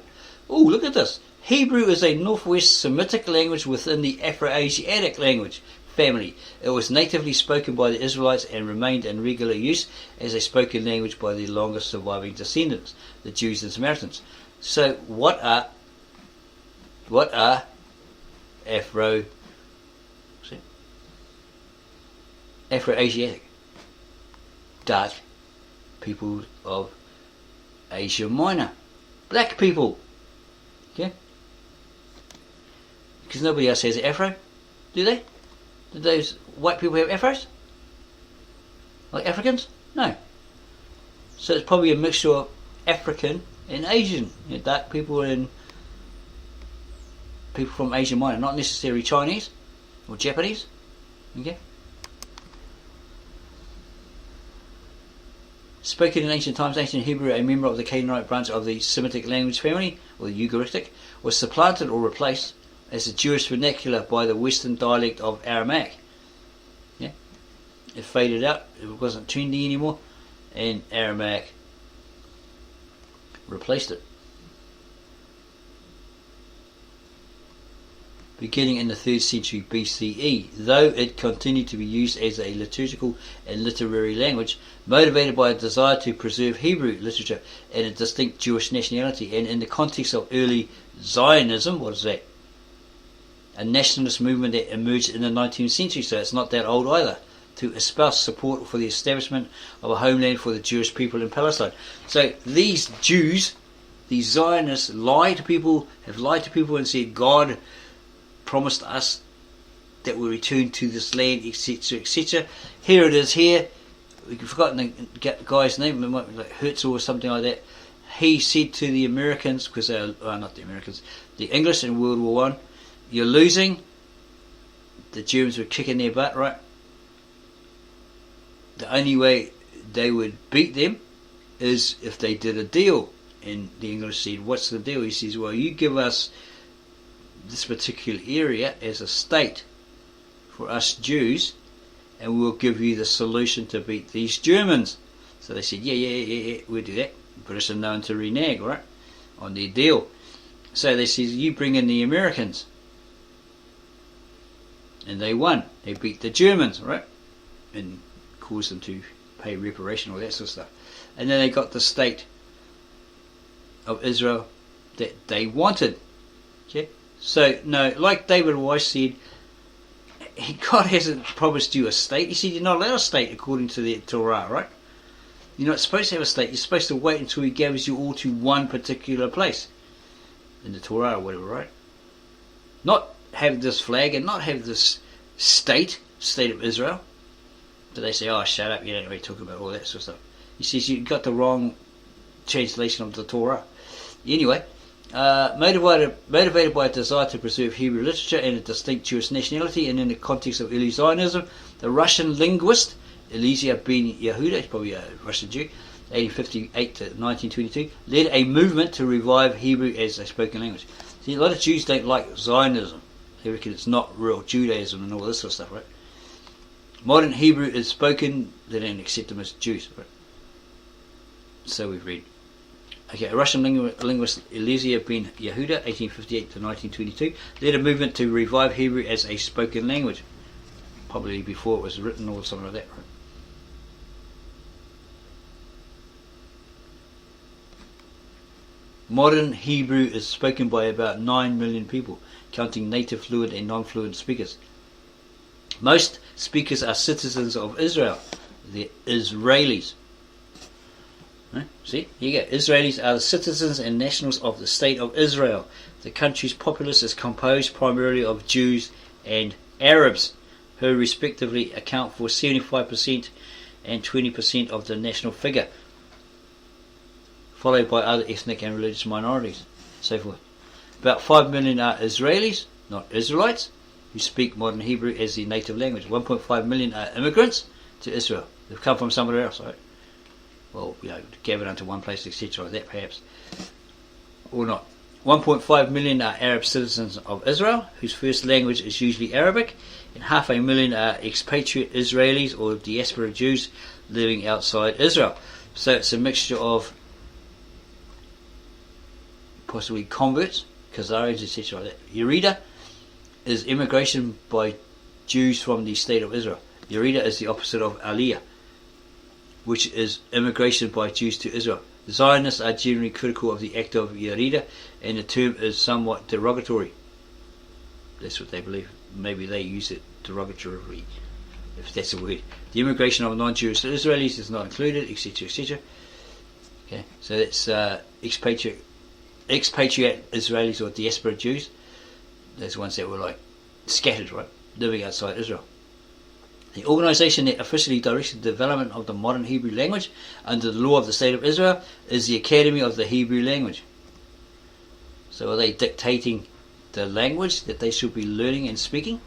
Oh, look at this. Hebrew is a Northwest Semitic language within the Afro-Asiatic language family. It was natively spoken by the Israelites and remained in regular use as a spoken language by the longest surviving descendants, the Jews and Samaritans. So what are Afro-Asiatic? Dark people of Asia Minor. Black people. Okay? Because nobody else has Afro, do they? Do those white people have Afros? Like Africans? No. So it's probably a mixture of African and Asian. You know, dark people and people from Asia Minor, not necessarily Chinese or Japanese. Okay? Spoken in ancient times, ancient Hebrew, a member of the Canaanite branch of the Semitic language family, or the Ugaritic, was supplanted or replaced as the Jewish vernacular by the Western dialect of Aramaic. Yeah, it faded out, it wasn't trendy anymore, and Aramaic replaced it. Beginning in the 3rd century BCE, though it continued to be used as a liturgical and literary language, motivated by a desire to preserve Hebrew literature and a distinct Jewish nationality, and in the context of early Zionism. What is that? A nationalist movement that emerged in the 19th century, so it's not that old either, to espouse support for the establishment of a homeland for the Jewish people in Palestine. So these Jews, these Zionists, have lied to people and said God promised us that we'll return to this land, etc., etc. Here it is here. We've forgotten the guy's name, it might be like Herzl or something like that. He said to the Americans, because they are not the Americans, the English in World War I, you're losing. The Germans were kicking their butt, right? The only way they would beat them is if they did a deal. And the English said, what's the deal? He says, well, you give us this particular area as a state for us Jews, and we'll give you the solution to beat these Germans. So they said, yeah, we'll do that. British are known to renege, right, on their deal. So they said, you bring in the Americans. And they won. They beat the Germans, right, and caused them to pay reparation, all that sort of stuff. And then they got the state of Israel that they wanted. Okay? So, no, like David Weiss said, God hasn't promised you a state. He said you're not allowed a state according to the Torah, right? You're not supposed to have a state. You're supposed to wait until He gathers you all to one particular place in the Torah or whatever, right? Not have this flag and not have this state of Israel. But they say, oh, shut up, you don't know what you're talking about, all that sort of stuff. He says you got the wrong translation of the Torah. Anyway, motivated by a desire to preserve Hebrew literature and a distinct Jewish nationality, and in the context of early Zionism, the Russian linguist Eliezer ben Yehuda, he's probably a Russian Jew, 1858 to 1922, led a movement to revive Hebrew as a spoken language. See, a lot of Jews don't like Zionism. They reckon it's not real Judaism and all this sort of stuff, right? Modern Hebrew is spoken, they don't accept them as Jews, right? So we've read. Okay, a Russian linguist Eliezer ben Yehuda, 1858 to 1922, led a movement to revive Hebrew as a spoken language. Probably before it was written or something like that, right? Modern Hebrew is spoken by about 9 million people, counting native, fluent and non-fluent speakers. Most speakers are citizens of Israel. They're Israelis. Right? See, here you go. Israelis are the citizens and nationals of the state of Israel. The country's populace is composed primarily of Jews and Arabs, who respectively account for 75% and 20% of the national figure, followed by other ethnic and religious minorities, so forth. About 5 million are Israelis, not Israelites, who speak modern Hebrew as their native language. 1.5 million are immigrants to Israel. They've come from somewhere else, right? Well, gathered onto one place, etc., like that perhaps. Or not. 1.5 million are Arab citizens of Israel, whose first language is usually Arabic, and 500,000 are expatriate Israelis or diaspora Jews living outside Israel. So it's a mixture of possibly converts, Khazarians, etc. like that. Ivrit is immigration by Jews from the state of Israel. Ivrit is the opposite of Aliyah, which is immigration by Jews to Israel. Zionists are generally critical of the act of Ivrit, and the term is somewhat derogatory. That's what they believe. Maybe they use it derogatorily, if that's a word. The immigration of non-Jewish Israelis is not included, etc., etc. Okay, so that's expatriate Israelis or diaspora Jews. Those ones that were like scattered, right, living outside Israel. The organisation that officially directs the development of the modern Hebrew language under the law of the State of Israel is the Academy of the Hebrew Language. So are they dictating the language that they should be learning and speaking?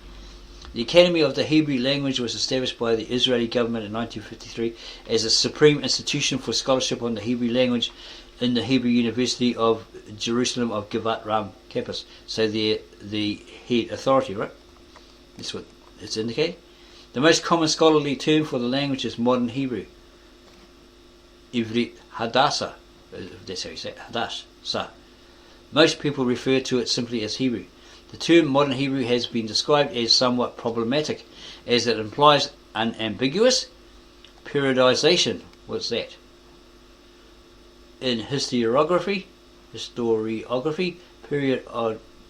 The Academy of the Hebrew Language was established by the Israeli government in 1953 as a supreme institution for scholarship on the Hebrew language in the Hebrew University of Jerusalem of Givat Ram campus. So they're the head authority, right? That's what it's indicating. The most common scholarly term for the language is modern Hebrew. Ivrit hadaṣa, that's how you say it, hadašā. Most people refer to it simply as Hebrew. The term modern Hebrew has been described as somewhat problematic, as it implies unambiguous periodization. What's that? In historiography,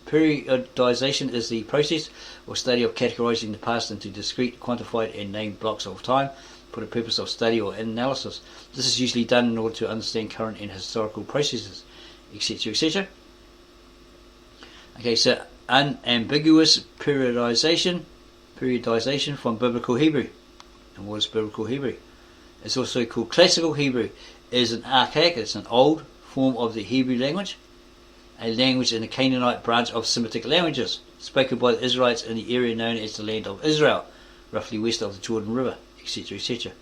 periodization is the process or study of categorizing the past into discrete, quantified and named blocks of time for the purpose of study or analysis. This is usually done in order to understand current and historical processes, etc., etc. Okay, so unambiguous periodization from Biblical Hebrew. And what is Biblical Hebrew? It's also called Classical Hebrew. It is an archaic, it's an old form of the Hebrew language, a language in the Canaanite branch of Semitic languages, spoken by the Israelites in the area known as the land of Israel, roughly west of the Jordan River, etc., etc.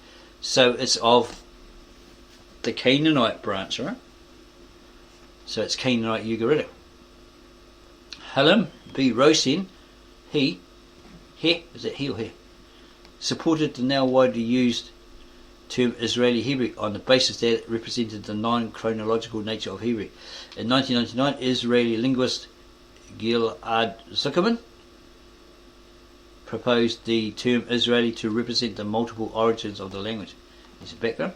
So it's of the Canaanite branch, right? So it's Canaanite Ugaritic. Halim B. Rosen, is it he or he? Supported the now widely used term Israeli Hebrew on the basis that it represented the non-chronological nature of Hebrew. In 1999, Israeli linguist Gilad Zuckerman proposed the term Israeli to represent the multiple origins of the language. Here's the background.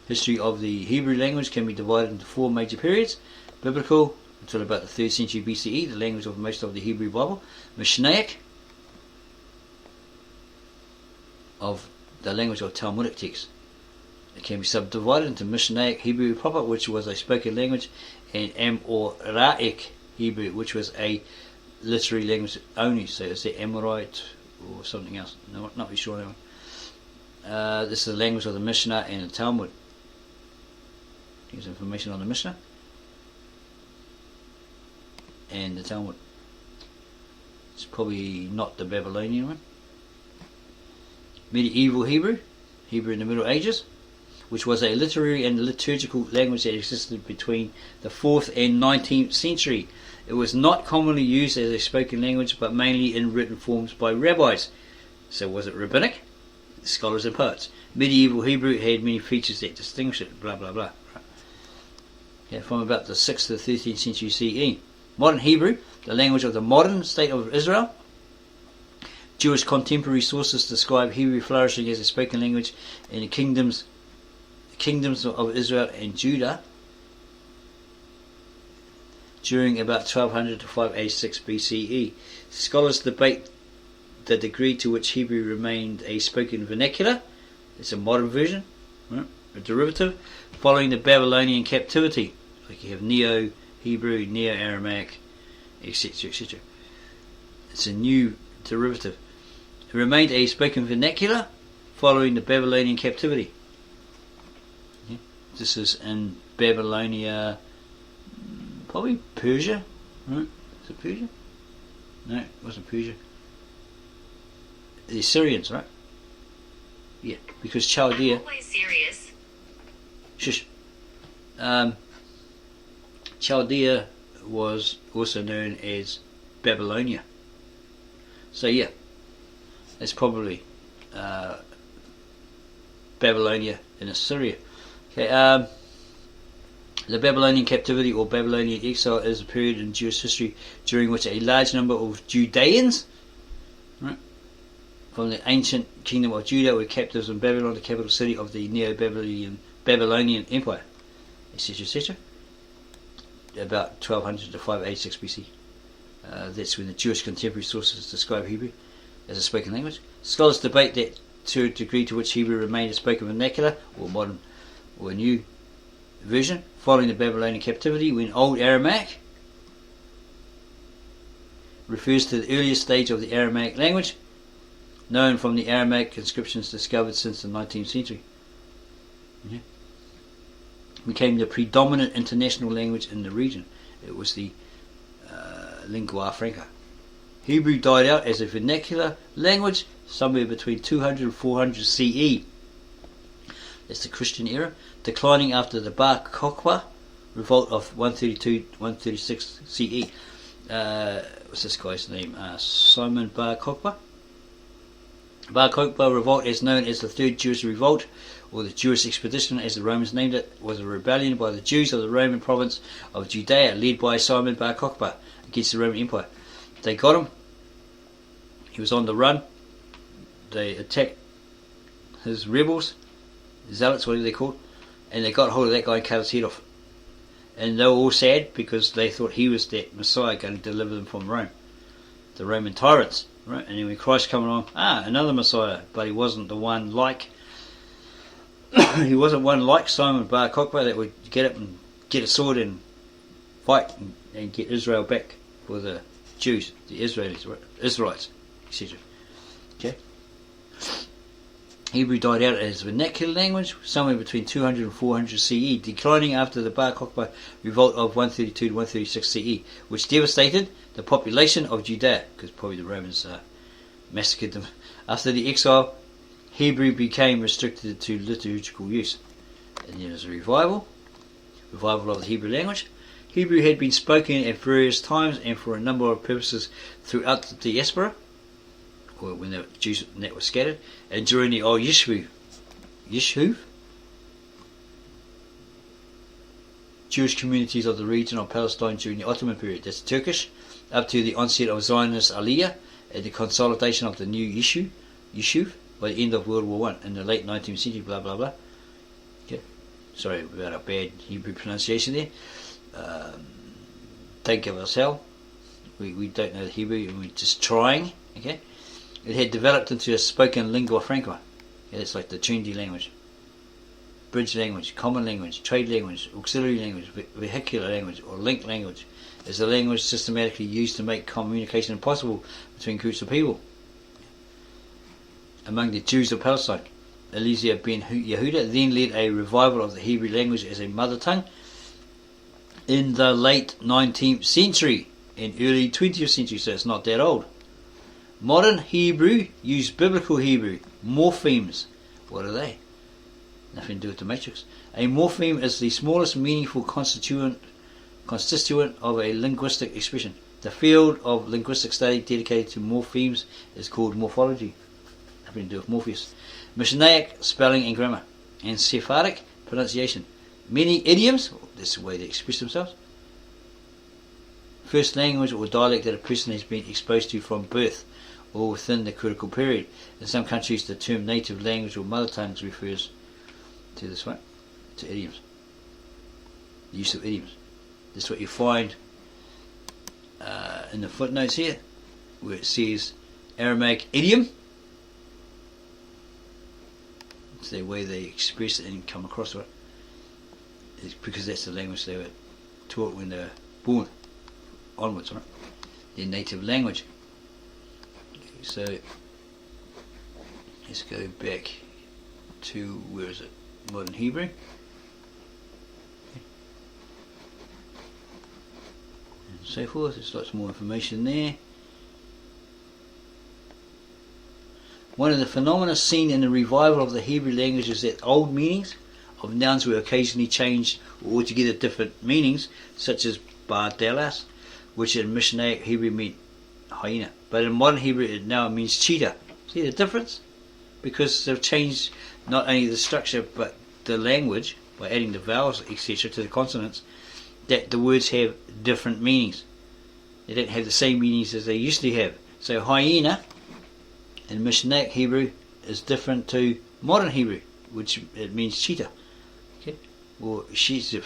History of the Hebrew language can be divided into four major periods: Biblical, until about the 3rd century BCE, the language of most of the Hebrew Bible; Mishnaic, of the language of Talmudic texts. It can be subdivided into Mishnaic Hebrew proper, which was a spoken language, and Amoraic Hebrew, which was a literary language only. So it's the Amorite or something else. No, not really sure. This is the language of the Mishnah and the Talmud. Here's information on the Mishnah and the Talmud. It's probably not the Babylonian one. Medieval Hebrew, Hebrew in the Middle Ages, which was a literary and liturgical language that existed between the 4th and 19th century. It was not commonly used as a spoken language, but mainly in written forms by rabbis. So was it rabbinic? Scholars and poets. Medieval Hebrew had many features that distinguish it, blah blah blah. Okay, from about the 6th to the 13th century CE. Modern Hebrew, the language of the modern state of Israel. Jewish contemporary sources describe Hebrew flourishing as a spoken language in the kingdoms of Israel and Judah during about 1200 to 586 BCE. Scholars debate the degree to which Hebrew remained a spoken vernacular. It's a modern version, right? A derivative, following the Babylonian captivity. Like you have Neo-Hebrew, Neo-Aramaic, etc., etc. It's a new derivative. It remained a spoken vernacular following the Babylonian captivity. Yeah. This is in Babylonia, probably Persia, right? Is it Persia? No, it wasn't Persia. The Assyrians, right? Yeah, because Chaldea. Serious. Shush. Chaldea was also known as Babylonia. So yeah, it's probably Babylonia in Assyria. Okay, the Babylonian captivity or Babylonian exile is a period in Jewish history during which a large number of Judeans, right, from the ancient kingdom of Judah were captives in Babylon, the capital city of the Neo-Babylonian Empire, etc., etc. About 1200 to 586 BC. That's when the Jewish contemporary sources describe Hebrew as a spoken language. Scholars debate that to a degree to which Hebrew remained a spoken vernacular or modern or a new version following the Babylonian captivity, when Old Aramaic refers to the earliest stage of the Aramaic language, known from the Aramaic inscriptions discovered since the 19th century. Yeah. Became the predominant international language in the region. It was the lingua franca. Hebrew died out as a vernacular language somewhere between 200 and 400 CE. That's the Christian era, declining after the Bar Kokhba revolt of 132-136 CE. What's this guy's name? Simon Bar Kokhba. Bar Kokhba revolt, is known as the Third Jewish Revolt, or the Jewish Expedition as the Romans named it, was a rebellion by the Jews of the Roman province of Judea, led by Simon Bar Kokhba against the Roman Empire. They got him. He was on the run. They attacked his rebels, zealots, whatever they're called, and they got hold of that guy and cut his head off. And they were all sad because they thought he was that Messiah going to deliver them from Rome, the Roman tyrants, right? And then when Christ came along, another Messiah, but he wasn't the one like Simon Bar Kokhba that would get up and get a sword and fight and get Israel back for the Jews, the Israelites, right? Israelites, etc. Okay. Hebrew died out as vernacular language somewhere between 200 and 400 CE, declining after the Bar Kokhba revolt of 132 to 136 CE, which devastated the population of Judea, because probably the Romans massacred them. After the exile, Hebrew became restricted to liturgical use. And there was a revival of the Hebrew language. Hebrew had been spoken at various times and for a number of purposes throughout the diaspora, or when the Jews were scattered, and during the old Yishuv, Jewish communities of the region of Palestine during the Ottoman period. That's Turkish, up to the onset of Zionist Aliyah and the consolidation of the new Yishuv by the end of World War I in the late 19th century, blah blah blah. Okay. Sorry about a bad Hebrew pronunciation there. Don't give us hell. We don't know the Hebrew and we're just trying. Okay. It had developed into a spoken lingua franca. Yeah, it's like the Trinity language, bridge language, common language, trade language, auxiliary language, vehicular language, or link language. Is a language systematically used to make communication impossible between groups of people. Among the Jews of Palestine, Eliezer ben Yehuda then led a revival of the Hebrew language as a mother tongue in the late 19th century and early 20th century, so it's not that old. Modern Hebrew used biblical Hebrew morphemes. What are they? Nothing to do with the matrix. A morpheme is the smallest meaningful constituent of a linguistic expression. The field of linguistic study dedicated to morphemes is called morphology. Nothing to do with Morpheus. Mishnaic spelling and grammar, and Sephardic pronunciation. Many idioms, that's the way they express themselves. First language or dialect that a person has been exposed to from birth or within the critical period. In some countries the term native language or mother tongues refers to this one, to idioms. The use of idioms. This is what you find in the footnotes here, where it says Aramaic idiom. It's the way they express it and come across it. It's because that's the language they were taught when they were born onwards, right? Their native language. Okay, so let's go back to, where is it? Modern Hebrew. Okay. And so forth. There's lots more information there. One of the phenomena seen in the revival of the Hebrew language is that old meanings of nouns were occasionally changed or altogether different meanings, such as bar dalas, which in Mishnaic Hebrew meant hyena, but in modern Hebrew it now means cheetah. See the difference? Because they've changed not only the structure but the language by adding the vowels, etc., to the consonants, that the words have different meanings. They don't have the same meanings as they used to have. So hyena in Mishnaic Hebrew is different to modern Hebrew, which it means cheetah. Okay, or shizif,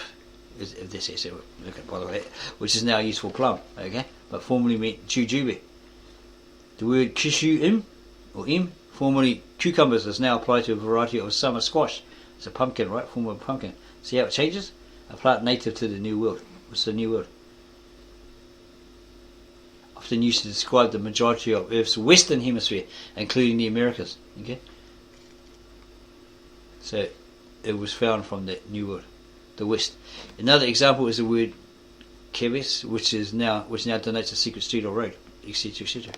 if this is look at, by the way, which is now used for plum. Okay, but formerly meant jujube. The word kishu or im, formerly cucumbers, is now applied to a variety of summer squash. It's a pumpkin, right? Form of a pumpkin. See how it changes? A plant native to the New World. What's the New World? Often used to describe the majority of Earth's western hemisphere, including the Americas. Okay, so it was found from the New World, the West. Another example is the word keves, which now denotes a secret street or road. etc., etc.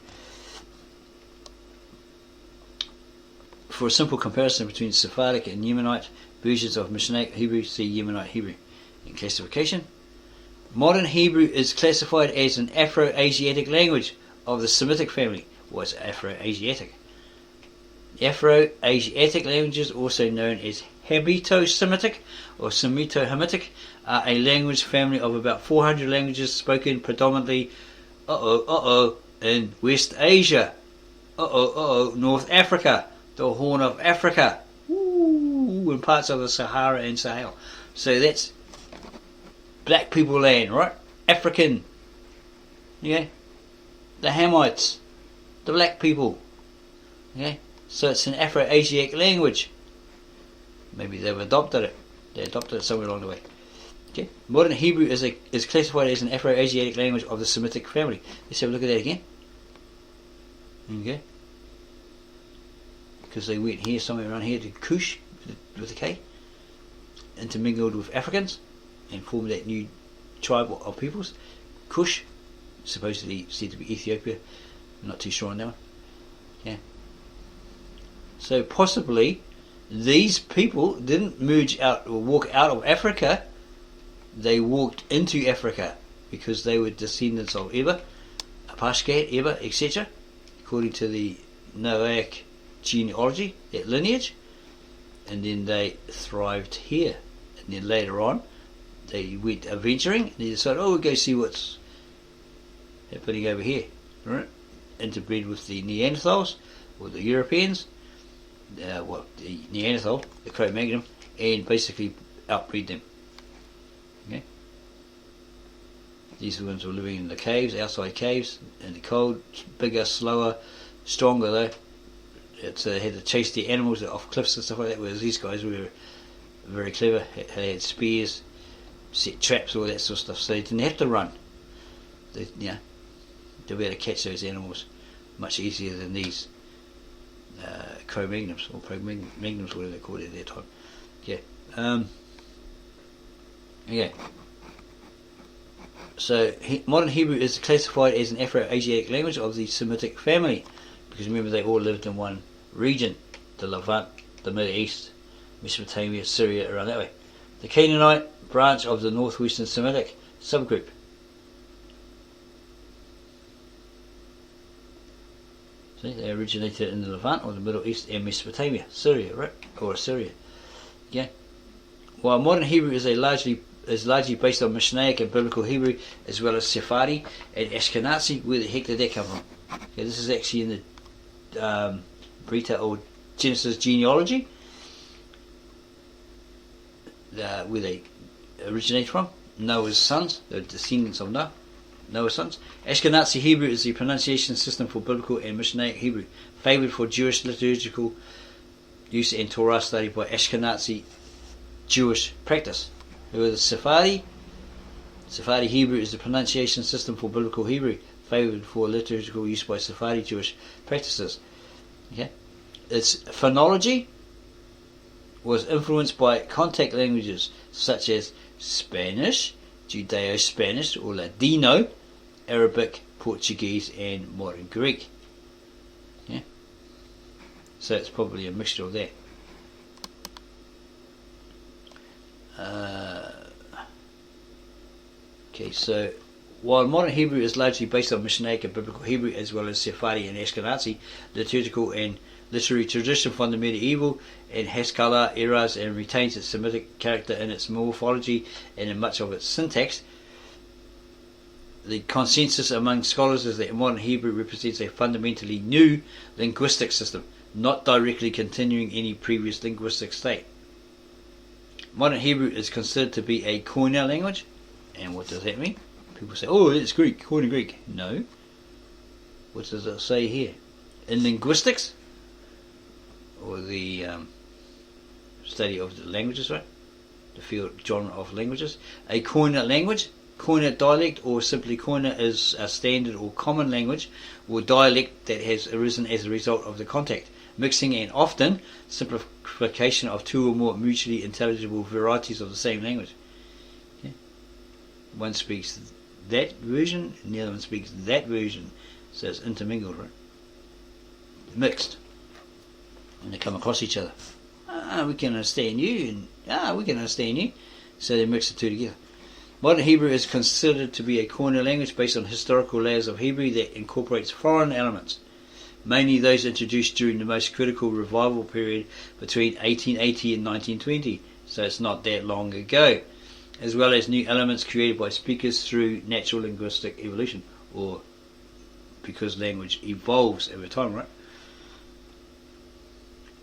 For a simple comparison between Sephardic and Yemenite versions of Mishnaic Hebrew, see Yemenite Hebrew. In classification, modern Hebrew is classified as an Afro-Asiatic language of the Semitic family. What's Afro-Asiatic? Afro-Asiatic languages, also known as Habito-Semitic or Semito-Hamitic, are a language family of about 400 languages spoken predominantly in West Asia, North Africa, the Horn of Africa, and parts of the Sahara and Sahel. So that's black people land, right? African, yeah, the Hamites, the black people, okay. So it's an Afro-Asiatic language. Maybe they've adopted it. They adopted it somewhere along the way. Okay. Modern Hebrew is classified as an Afro-Asiatic language of the Semitic family. Let's have a look at that again. Okay. Because they went here, somewhere around here, to Cush, with a K, intermingled with Africans, and formed that new tribe of peoples. Cush, supposedly said to be Ethiopia. I'm not too sure on that one. Yeah. So possibly these people didn't merge out or walk out of Africa, they walked into Africa because they were descendants of Eber, Apashkat, Eber, etc. according to the Noahic genealogy, that lineage, and then they thrived here. And then later on they went adventuring and they decided, we'll go see what's happening over here. Right? Interbred with the Neanderthals or the Europeans, the Neanderthal, the Cro-Magnon, and basically outbreed them. Okay. These ones were living in the caves, outside caves, in the cold, bigger, slower, stronger though. So they had to chase the animals off cliffs and stuff like that, whereas these guys were very clever. They had spears, set traps, all that sort of stuff, so they didn't have to run. They'll be able to catch those animals much easier than these Cro-Magnons, or Cro-Magnons, whatever they called it at that time. Yeah. So modern Hebrew is classified as an Afro-Asiatic language of the Semitic family, because remember they all lived in one region, the Levant, the Middle East, Mesopotamia, Syria, around that way. The Canaanite branch of the northwestern Semitic subgroup. See, they originated in the Levant or the Middle East and Mesopotamia, Syria, right? Or Assyria. Yeah. While modern Hebrew is largely based on Mishnaic and Biblical Hebrew, as well as Sephardi and Ashkenazi, where the heck did that come from? Okay, this is actually in the Brita or Genesis genealogy, where they originate from. Noah's sons, the descendants of Noah's sons. Ashkenazi Hebrew is the pronunciation system for Biblical and Mishnaic Hebrew, favoured for Jewish liturgical use and Torah study by Ashkenazi Jewish practice. Who are the Sephardi? Sephardi Hebrew is the pronunciation system for Biblical Hebrew, favoured for liturgical use by Sephardi Jewish practices. Okay, its phonology was influenced by contact languages such as Spanish, Judeo-Spanish or Ladino, Arabic, Portuguese, and modern Greek. Yeah, so it's probably a mixture of that. Okay, so while modern Hebrew is largely based on Mishnaic and Biblical Hebrew, as well as Sephardi and Ashkenazi liturgical and literary tradition from the medieval and Haskalah eras, and retains its Semitic character in its morphology and in much of its syntax, the consensus among scholars is that modern Hebrew represents a fundamentally new linguistic system, not directly continuing any previous linguistic state. Modern Hebrew is considered to be a Koine language. And what does that mean? People say, it's Greek, Koine Greek. No. What does it say here? In linguistics, or the study of the languages, right? The field genre of languages. A Koine language, Koine dialect, or simply Koine is a standard or common language or dialect that has arisen as a result of the contact, mixing, and often simplification of two or more mutually intelligible varieties of the same language. Okay. One speaks that version, and the other one speaks that version, So it's intermingled, right? Mixed. And they come across each other. We can understand you, and we can understand you. So they mix the two together. Modern Hebrew is considered to be a Koine language based on historical layers of Hebrew that incorporates foreign elements, mainly those introduced during the most critical revival period between 1880 and 1920, so it's not that long ago, as well as new elements created by speakers through natural linguistic evolution, or because language evolves over time, right?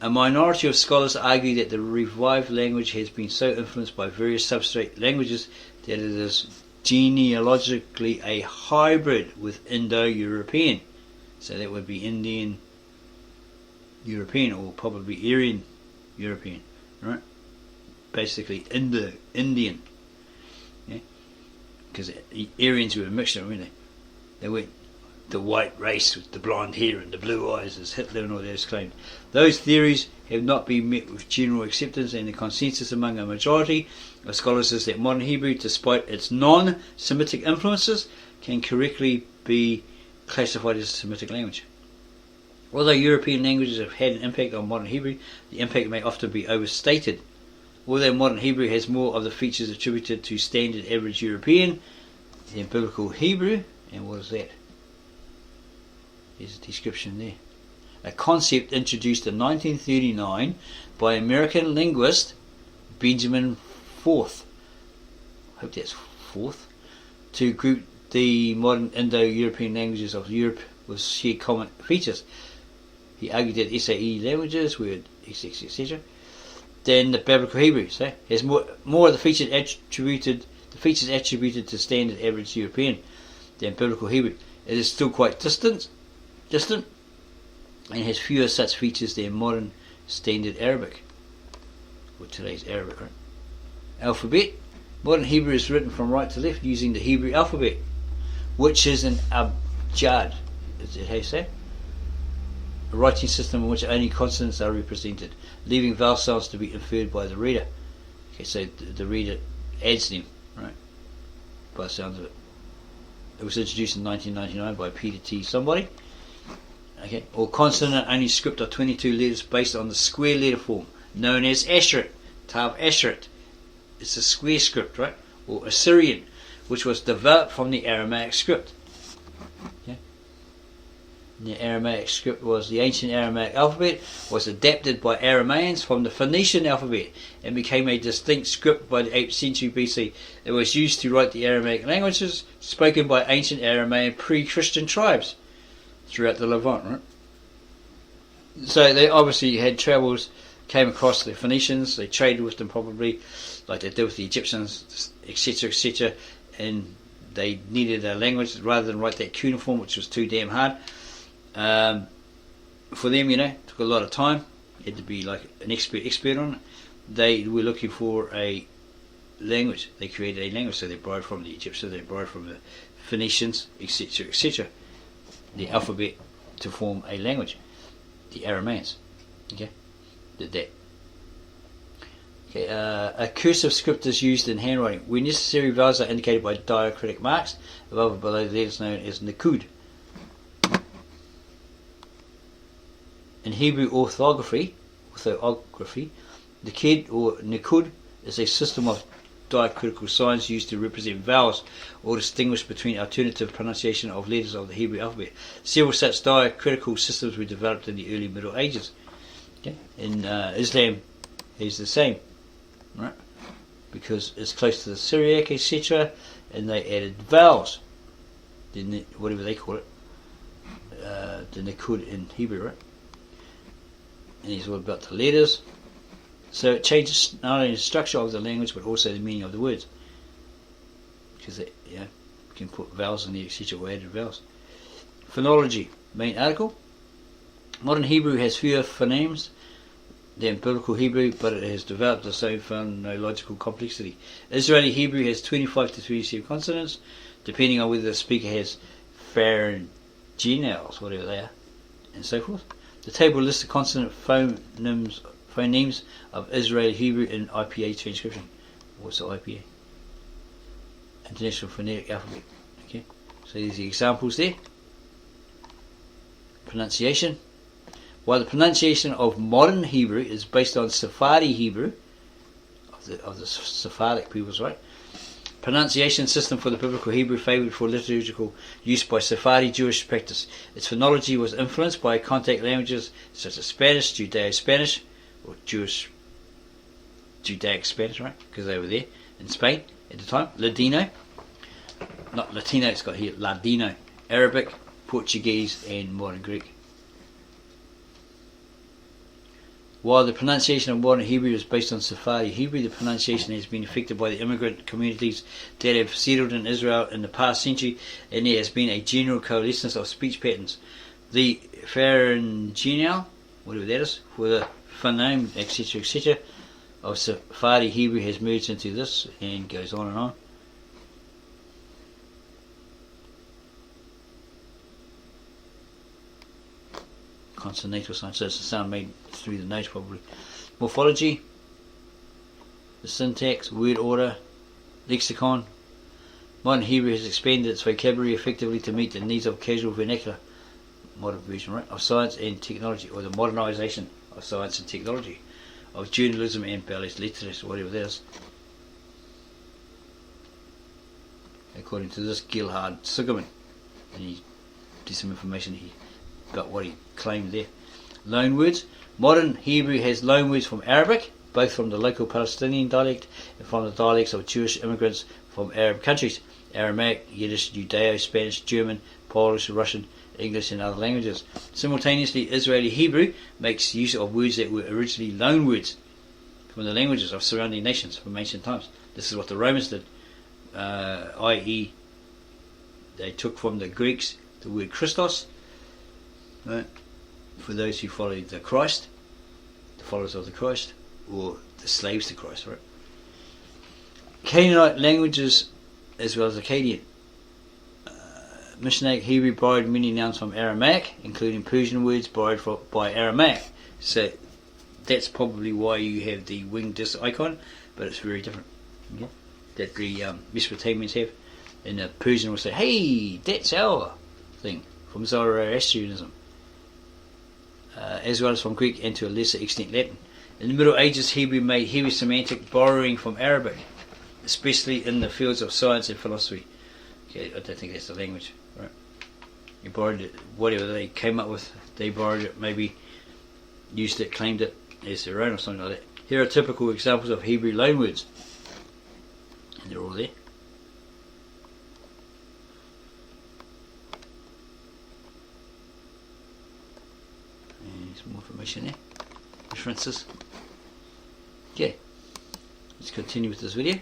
A minority of scholars argue that the revived language has been so influenced by various substrate languages that it is genealogically a hybrid with Indo-European. So that would be Indian European, or probably Aryan European, right? Basically Indian. Yeah? Because the Aryans were a mixture, weren't they? They weren't the white race with the blonde hair and the blue eyes as Hitler and all those claimed. Those theories have not been met with general acceptance, and the consensus among a majority of scholars is that modern Hebrew, despite its non-Semitic influences, can correctly be classified as a Semitic language. Although European languages have had an impact on modern Hebrew, the impact may often be overstated. Although modern Hebrew has more of the features attributed to standard average European than biblical Hebrew, and what is that? There's a description there. A concept introduced in 1939 by American linguist Benjamin Forth. I hope that's Forth. To group the modern Indo-European languages of Europe with shared common features. He argued that SAE languages were etc. than the biblical Hebrew. So has more of the features attributed to standard average European than biblical Hebrew. It is still quite distant, and has fewer such features than modern standard Arabic, or today's Arabic, right? Alphabet. Modern Hebrew is written from right to left using the Hebrew alphabet, which is an abjad. Is that how you say? A writing system in which only consonants are represented, leaving vowel sounds to be inferred by the reader. Okay, so the reader adds them, right? By the sounds of it. It was introduced in 1999 by Peter T. somebody. Okay, or consonant-only script of 22 letters based on the square letter form, known as Asherit, Tav Asherit. It's a square script, right? Or Assyrian, which was developed from the Aramaic script. Okay. The Aramaic script was the ancient Aramaic alphabet, was adapted by Aramaeans from the Phoenician alphabet and became a distinct script by the 8th century BC. It was used to write the Aramaic languages spoken by ancient Aramaean pre-Christian tribes throughout the Levant, right? So they obviously had travels, came across the Phoenicians, they traded with them probably, like they did with the Egyptians, etc., and they needed a language rather than write that cuneiform, which was too damn hard. For them, took a lot of time. You had to be like an expert on it. They were looking for a language. They created a language, so they borrowed from the Egyptians, they borrowed from the Phoenicians, etc., the alphabet to form a language. The Aramaeans, okay, did that. Okay, a cursive script is used in handwriting where necessary vowels are indicated by diacritic marks above and below the letters known as nikud. In Hebrew orthography, the kid or nikud is a system of diacritical signs used to represent vowels or distinguish between alternative pronunciation of letters of the Hebrew alphabet. Several such diacritical systems were developed in the early Middle Ages. Okay? In Islam, it's the same, right? Because it's close to the Syriac, etc., and they added vowels, whatever they call it, the nikud in Hebrew, right? And it's all about the letters. So it changes not only the structure of the language but also the meaning of the words, because you can put vowels in there, etc., or added vowels. Phonology, main article. Modern Hebrew has fewer phonemes than biblical Hebrew, but it has developed its own phonological complexity. Israeli Hebrew has 25 to 37 consonants, depending on whether the speaker has pharyngeals, whatever they are, and so forth. The table lists the consonant phonemes of Israeli Hebrew in IPA transcription. What's the IPA? International Phonetic Alphabet. Okay, so there's the examples there. Pronunciation. While the pronunciation of modern Hebrew is based on Sephardi Hebrew, of the Sephardic peoples, right? Pronunciation system for the biblical Hebrew favoured for liturgical use by Sephardi Jewish practice. Its phonology was influenced by contact languages such as Spanish, Judeo-Spanish, or Jewish Judaic Spanish, right? Because they were there in Spain at the time. Ladino, not Latino, it's got here Ladino, Arabic, Portuguese, and modern Greek. While the pronunciation of modern Hebrew is based on Sephardi Hebrew, the pronunciation has been affected by the immigrant communities that have settled in Israel in the past century, and there has been a general coalescence of speech patterns. The pharyngeal, whatever that is, for the phoneme, etc., of Sephardi Hebrew has merged into this, and goes on and on. Consonantal sign, so it's a sound made through the nose probably. Morphology, the syntax, word order, lexicon. Modern Hebrew has expanded its vocabulary effectively to meet the needs of casual vernacular, modern version, right, of science and technology, or the modernization of science and technology, of journalism and belles lettres, whatever that is. According to this Gilhard Sugerman, and he did some information here about what he claimed there. Loan words. Modern Hebrew has loan words from Arabic, both from the local Palestinian dialect and from the dialects of Jewish immigrants from Arab countries. Aramaic, Yiddish, Judeo, Spanish, German, Polish, Russian, English, and other languages. Simultaneously, Israeli Hebrew makes use of words that were originally loan words from the languages of surrounding nations from ancient times. This is what the Romans did, i.e. they took from the Greeks the word Christos, right, for those who followed the Christ, the followers of the Christ, or the slaves to Christ, right? Canaanite languages as well as Akkadian. Mishnaic Hebrew borrowed many nouns from Aramaic, including Persian words borrowed by Aramaic. So that's probably why you have the winged disc icon, but it's very different. Yeah? That the Mesopotamians have. And the Persian will say, hey, that's our thing, from Zoroastrianism. As well as from Greek and to a lesser extent Latin. In the Middle Ages, Hebrew made heavy semantic borrowing from Arabic, especially in the fields of science and philosophy. Okay, I don't think that's the language, right? You borrowed it, whatever they came up with, they borrowed it, maybe used it, claimed it as their own or something like that. Here are typical examples of Hebrew loanwords, and they're all there. Some more information there. References. Okay. Let's continue with this video.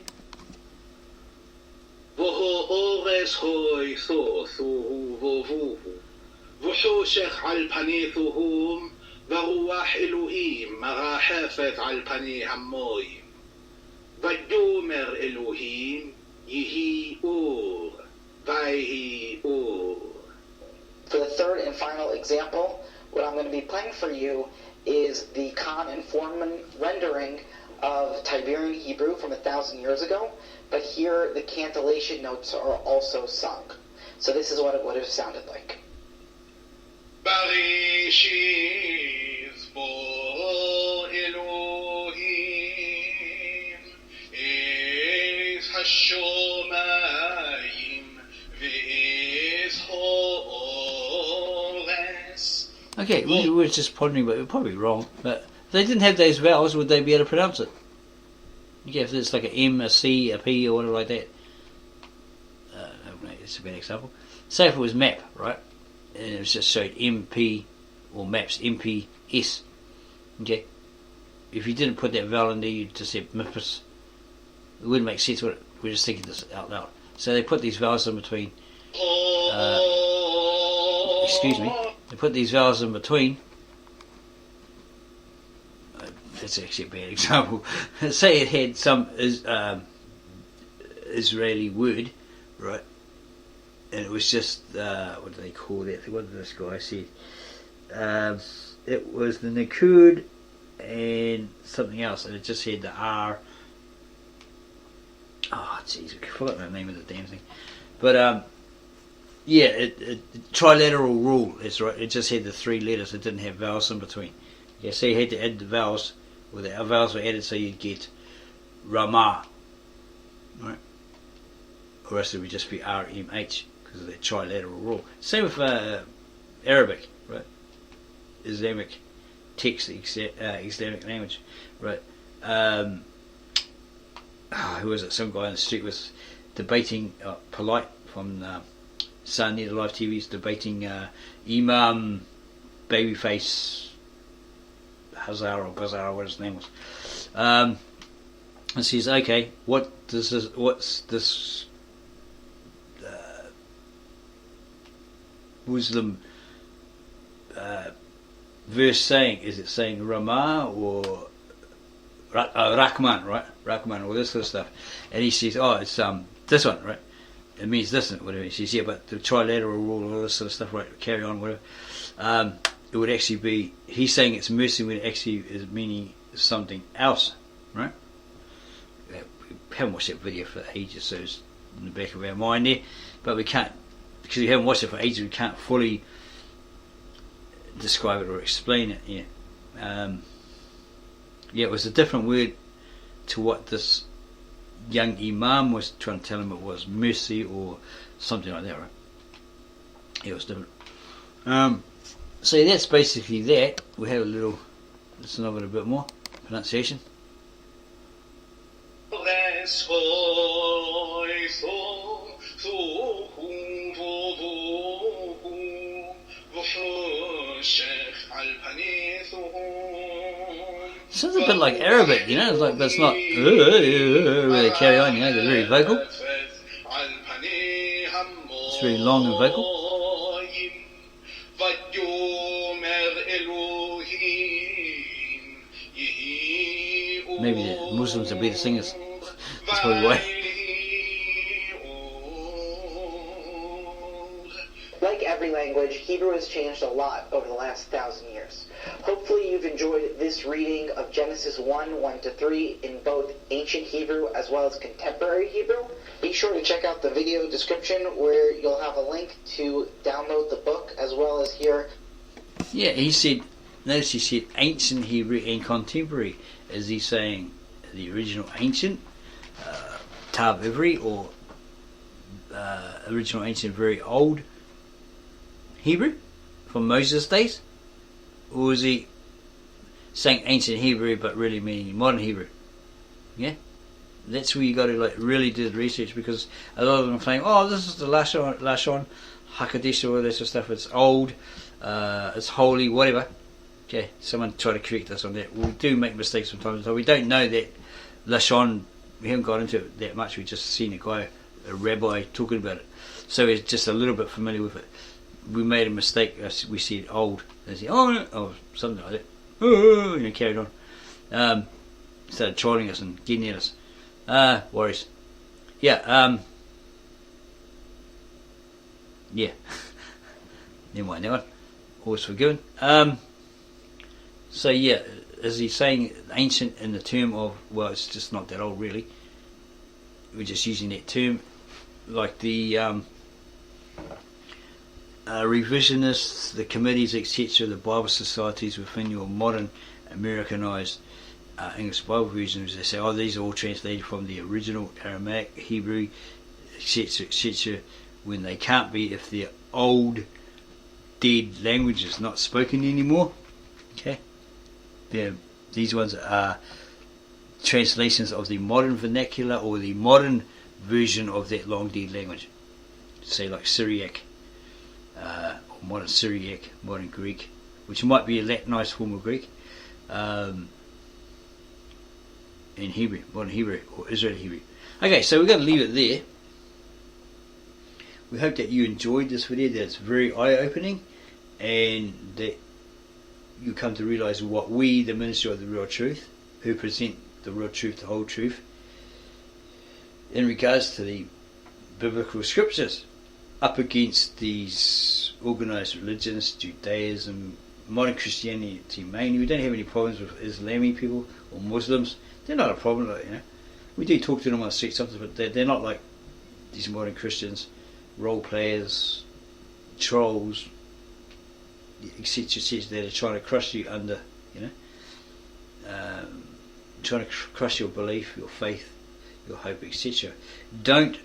وحوشך על פני תהום, ורוח אלוהים מרחפת על פני המוים. ויאמר אלוהים, יהי אור, ויהי אור. For the third and final example, what I'm going to be playing for you is the Khan and Foreman rendering of Tiberian Hebrew from 1,000 years ago, but here the cantillation notes are also sung. So this is what it would have sounded like. בראשית ברא אלוהים את השמיים ואת הארץ. Okay, we were just pondering, but we're probably wrong. But if they didn't have those vowels, would they be able to pronounce it? Yeah, if it's like an M, a C, a P, or whatever like that. No, it's a bad example. Say if it was map, right? And it was just showed MP, or maps, MPS. Okay? If you didn't put that vowel in there, you just said MIPS. It wouldn't make sense, would it? We're just thinking this out loud. So they put these vowels in between. Excuse me. They put these vowels in between. That's actually a bad example. Say it had some Israeli word, right? And it was just, what do they call that? What did this guy say? It was the Nakud and something else, and it just had the R. Oh, jeez, I forgot the name of the damn thing. But Yeah, trilateral rule, that's right. It just had the 3 letters, it didn't have vowels in between. Yeah, so you had to add the vowels, or the vowels were added so you'd get Rama, right? Or else it would just be RMH, because of that trilateral rule. Same with Arabic, right? Islamic text, Islamic language, right? Who was it? Some guy on the street was debating, Polite from Sunday Night Live TV is debating Imam Babyface Hazar or Bazar, what his name was, and says, okay, what's this Muslim verse saying? Is it saying Rama or Rahman, right? Rahman, all this sort of stuff. And he says, oh, it's this one, right? It means this and whatever. He says, yeah, but the trilateral rule, all this sort of stuff, right? Carry on, whatever. It would actually be, he's saying it's mercy when it actually is meaning something else, right? We haven't watched that video for ages, so it's in the back of our mind there. But we can't, because we haven't watched it for ages, we can't fully describe it or explain it. Yeah, it was a different word to what this young imam was trying to tell him it was, mercy or something like that, right? Yeah, it was different. So that's basically that. We have a little, listen over a bit more pronunciation. Sounds a bit like Arabic, you know, it's like, but it's not where they carry on, you know, they're very vocal. It's very long and vocal. Maybe the Muslims are better singers. That's probably why. Like every language, Hebrew has changed a lot over the last 1,000 years. Hopefully you've enjoyed this reading of Genesis 1:1-3 in both ancient Hebrew as well as contemporary Hebrew. Be sure to check out the video description where you'll have a link to download the book as well as hear. Yeah, he said, notice he said ancient Hebrew and contemporary. Is he saying the original ancient, Tav Ivrit, or original ancient very old Hebrew from Moses' days? Or is he saying ancient Hebrew but really meaning modern Hebrew? Yeah? That's where you got to like really do the research, because a lot of them claim, oh, this is the Lashon, Hakaddisha, all this sort of stuff, it's old, it's holy, whatever. Okay, someone try to correct us on that. We do make mistakes sometimes, so we don't know that Lashon, we haven't got into it that much, we've just seen a guy, a rabbi, talking about it. So we're just a little bit familiar with it. We made a mistake, we said old, they said, oh, no, or something like that. Oh, you know, carried on. Started trolling us and getting at us. Worries. Yeah, yeah. Never mind that one. Always forgiven. So yeah, is he saying ancient in the term of, well, it's just not that old really. We're just using that term, like the revisionists, the committees, etc., the Bible societies within your modern Americanized English Bible versions. They say, oh, these are all translated from the original Aramaic, Hebrew, etc., etc., when they can't be if they're old, dead languages not spoken anymore. Okay, these ones are translations of the modern vernacular or the modern version of that long dead language. Say like Syriac, or modern Syriac, modern Greek, which might be a Latinized form of Greek, in Hebrew, modern Hebrew or Israeli Hebrew. Okay, so we're going to leave it there. We hope that you enjoyed this video, that it's very eye-opening, and that you come to realise what we, the Ministry of the Real Truth, who present the real truth, the whole truth, in regards to the biblical scriptures, up against these organised religions, Judaism, modern Christianity mainly. We don't have any problems with Islamic people or Muslims. They're not a problem, you know. We do talk to them on the street sometimes, but they're not like these modern Christians, role players, trolls, etc., that are trying to crush you under, trying to crush your belief, your faith, your hope, etc. Don't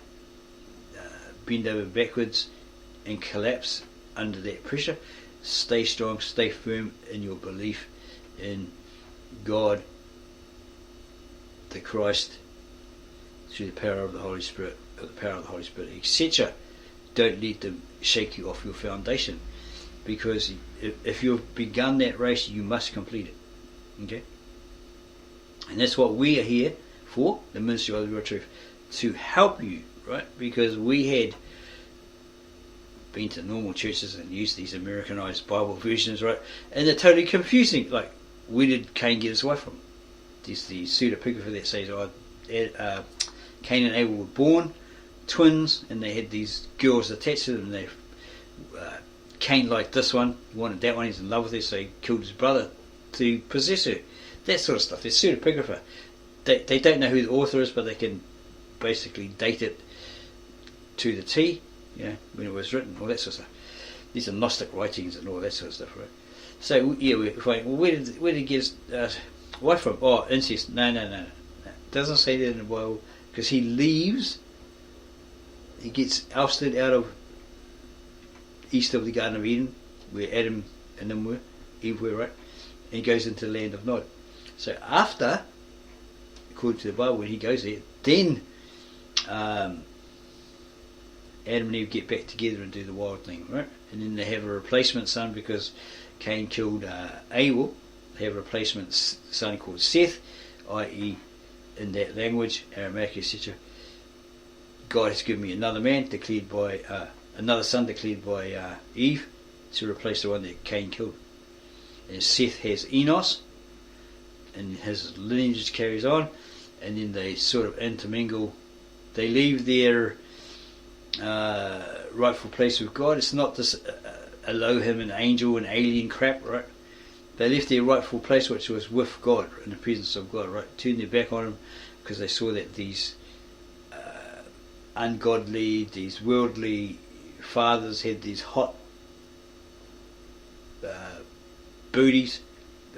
bend over backwards and collapse under that pressure. Stay strong, stay firm in your belief in God, the Christ, through the power of the Holy Spirit, etc. Don't let them shake you off your foundation, because if you've begun that race, you must complete it. Okay? And that's what we are here for, the Ministry of the Real Truth, to help you, right? Because we had been to normal churches and used these Americanized Bible versions, right? And they're totally confusing. Like, where did Cain get his wife from? There's the pseudepigrapha that says, Cain and Abel were born twins, and they had these girls attached to them. And Cain liked this one, he wanted that one, he's in love with her, so he killed his brother to possess her. That sort of stuff. There's pseudepigrapha. They don't know who the author is, but they can basically date it to the T, when it was written, all that sort of stuff. These are Gnostic writings and all that sort of stuff, right? So, we're finding, well, where did he get his wife from? Oh, incest. No. It doesn't say that in the Bible, because he leaves, he gets ousted out of east of the Garden of Eden, where Adam and them were, Eve were, right? And he goes into the land of Nod. So after, according to the Bible, when he goes there, then Adam and Eve get back together and do the wild thing, right? And then they have a replacement son, because Cain killed Abel. They have a replacement son called Seth, i.e. in that language, Aramaic, etc. God has given me another man declared by another son declared by Eve to replace the one that Cain killed. And Seth has Enos, and his lineage carries on, and then they sort of intermingle. They leave their rightful place with God. It's not this Elohim and angel and alien crap, right? They left their rightful place, which was with God, in the presence of God, right? Turned their back on him because they saw that these ungodly, these worldly fathers had these hot booties,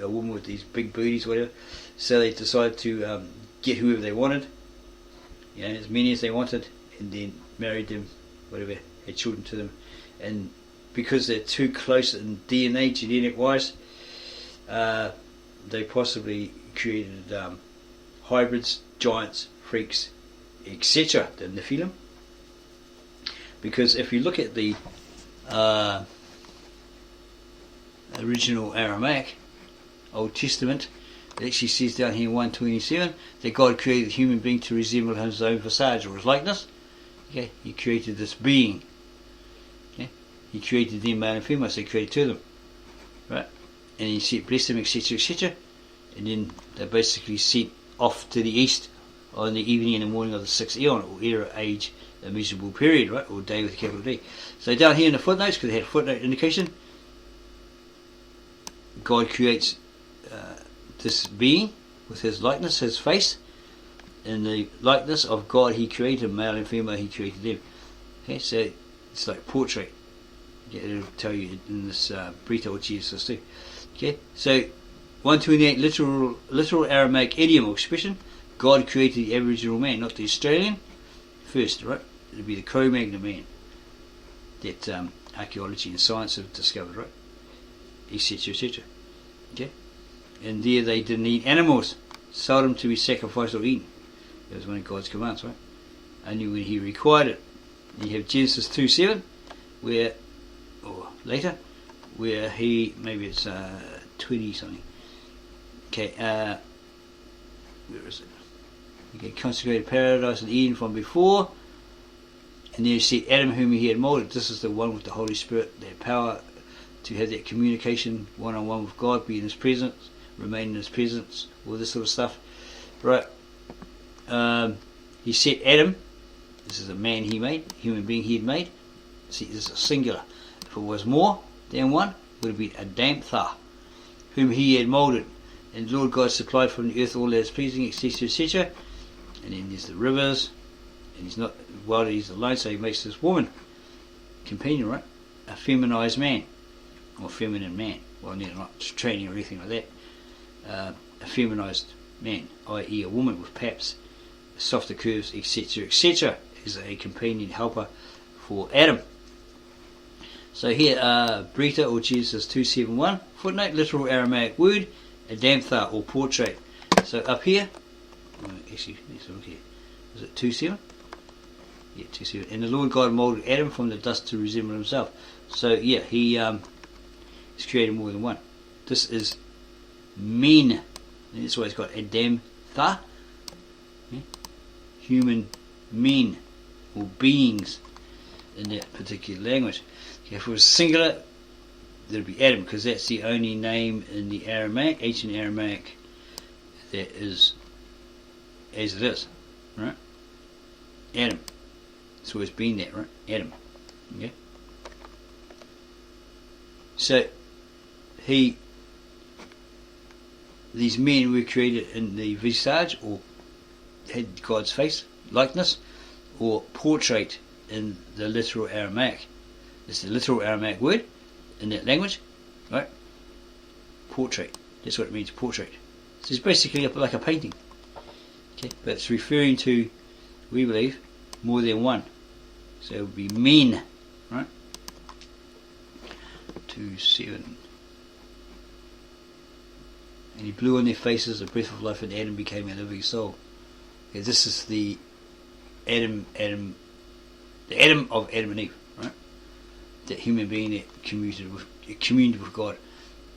a woman with these big booties, whatever. So they decided to get whoever they wanted, as many as they wanted, and then married them, whatever, had children to them. And because they're too close in DNA, genetic wise, they possibly created hybrids, giants, freaks, etc. the Nephilim. Because if you look at the original Aramaic Old Testament, it actually says down here in 127 that God created the human being to resemble his own visage or his likeness. Okay, he created this being. Okay, he created them, male and female, so he created two of them, right? And he said, bless them, etc., etc. And then they basically sent off to the east on the evening and the morning of the sixth eon, or era, age, a miserable period, right? Or day with a capital D. So down here in the footnotes, because they had a footnote indication, God creates this being with his likeness, his face. In the likeness of God he created, male and female he created them. Okay, so it's like portrait. Okay, it'll tell you in this Brita or Jesus too. Okay, so 128 literal Aramaic idiom or expression. God created the Aboriginal man, not the Australian first, right? It'll be the Cro-Magnon man that archaeology and science have discovered, right? Etc., etc. Okay, and there they didn't eat animals, seldom to be sacrificed or eaten. It was one of God's commands, right? Only when he required it. And you have Genesis 2:7, where, or later, where he, maybe it's 20 something. Okay, where is it? Okay, consecrated paradise in Eden from before, and then you see Adam whom he had molded. This is the one with the Holy Spirit, that power to have that communication one-on-one with God, be in his presence, remain in his presence, all this sort of stuff, right? He set Adam, this is a man he made, human being he had made. See, this is a singular. If it was more than one, it would have been Adamtha, whom he had moulded. And the Lord God supplied from the earth all that is pleasing, etc., etc. And then there's the rivers, and he's not, well, he's alone, so he makes this woman companion, right? a feminized man, or feminine man. Well, not training or anything like that. A feminized man, i.e. a woman with perhaps softer curves, etc., etc., is a companion helper for Adam. So here, Brita or Genesis 2:7:1, footnote, literal Aramaic word, adamtha or portrait. So up here, actually, let's look here. Is it 2:7? Yeah, 2:7. And the Lord God molded Adam from the dust to resemble himself. So yeah, he he's created more than one. This is men. And that's why it's got adamtha, yeah? Human men or beings in that particular language. Okay, if it was singular, there'd be Adam, because that's the only name in the Aramaic, ancient Aramaic, that is as it is, right? Adam. It's always been that, right? Adam. Okay. So these men were created in the visage, or had God's face, likeness, or portrait in the literal Aramaic. It's the literal Aramaic word in that language, right? Portrait. That's what it means, portrait. So it's basically like a painting. Okay, but it's referring to, we believe, more than one. So it would be men, right? 2:7. And he blew on their faces a breath of life, and Adam became a living soul. Okay, this is the Adam of Adam and Eve, right? That human being that communed with God,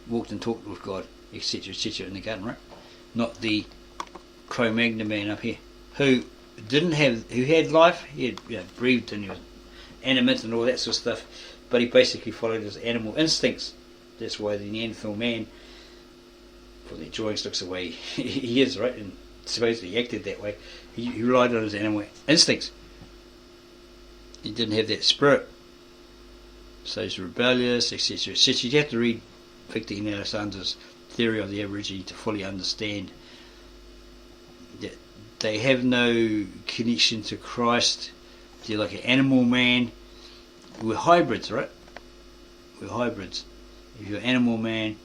walked and talked with God, etc., etc., in the garden, right? Not the Cro-Magnon man up here, who had life, he had, breathed, and he was animate and all that sort of stuff, but he basically followed his animal instincts. That's why the Neanderthal man, from the drawings, looks the way he is, right? And supposedly he acted that way. He relied on his animal instincts. He didn't have that spirit. So he's rebellious, etc., etc. You have to read Victor Ian Alexander's theory of the Aborigine to fully understand that they have no connection to Christ. They're like an animal man. We're hybrids, right? We're hybrids. If you're an animal man,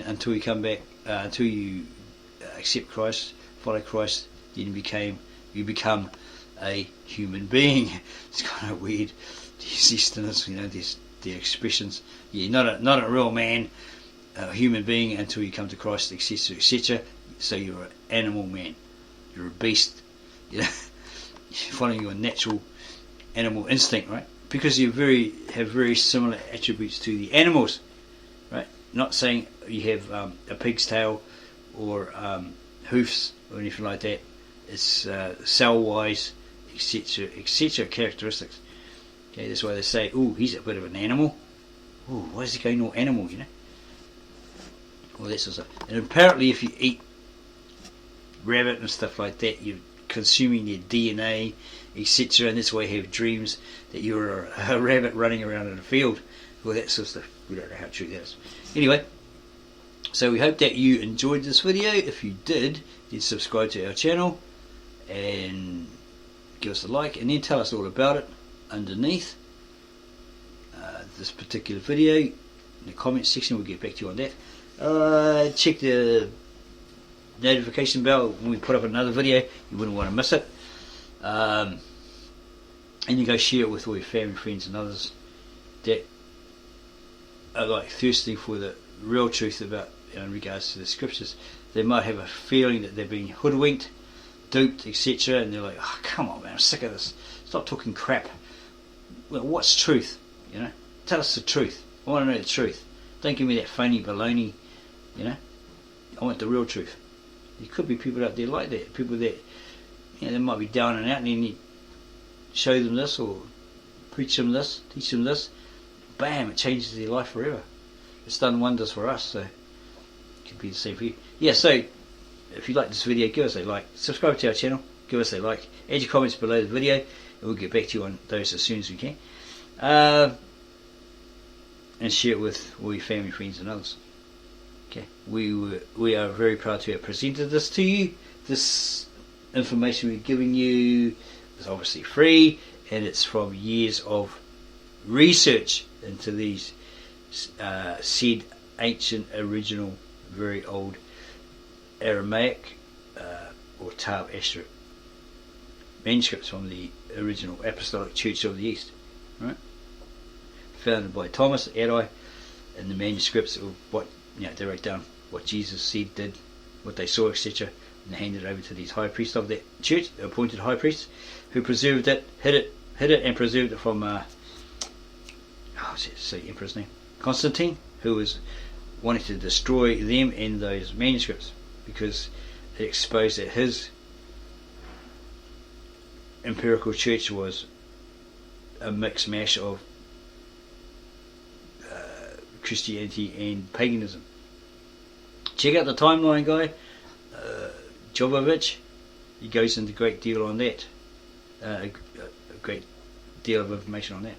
until you come back, until you accept Christ, follow Christ, then you become a human being. It's kind of weird. These Easterners, their expressions. Yeah, not a real man, a human being, until you come to Christ, etc., etc. So you're an animal man. You're a beast. You're following your natural animal instinct, right? Because you have very similar attributes to the animals, right? Not saying you have a pig's tail or hoofs or anything like that. It's cell-wise, etc., etc. characteristics. Okay, that's why they say, "Oh, he's a bit of an animal." Oh, why is he going all animal? All that sort of stuff. And apparently, if you eat rabbit and stuff like that, you're consuming their DNA, etc. And that's why you have dreams that you're a rabbit running around in a field. All that sort of stuff. We don't know how true that is. Anyway, so we hope that you enjoyed this video. If you did, then subscribe to our channel and give us a like, and then tell us all about it underneath this particular video in the comments section. We'll get back to you on that. Check the notification bell when we put up another video. You wouldn't want to miss it. And you go share it with all your family, friends and others that are like thirsty for the real truth about, in regards to the scriptures. They might have a feeling that they're being hoodwinked, duped, etc., and they're like, "Oh, come on, man, I'm sick of this. Stop talking crap. Well, what's truth? Tell us the truth. I want to know the truth. Don't give me that phony baloney. I want the real truth." There could be people out there like that. People that they might be down and out, and then you show them this or preach them this, teach them this. Bam! It changes their life forever. It's done wonders for us. So it could be the same for you. Yeah. So if you like this video, give us a like. Subscribe to our channel. Give us a like. Add your comments below the video, and we'll get back to you on those as soon as we can. And share it with all your family, friends, and others. Okay, we are very proud to have presented this to you. This information we're giving you is obviously free, and it's from years of research into these said ancient, original, very old Aramaic or Tab Esther manuscripts from the original Apostolic Church of the East, right? Founded by Thomas Eri, and the manuscripts of what they wrote down what Jesus said, did, what they saw, etc., and they handed it over to these high priests of that church, the appointed high priests, who preserved it, hid it, and preserved it from what's the emperor's name? Constantine, who was wanting to destroy them and those manuscripts because it exposed that his empirical church was a mixed mash of Christianity and paganism. Check out the timeline guy, Jovovich. He goes into a great deal on that, a great deal of information on that.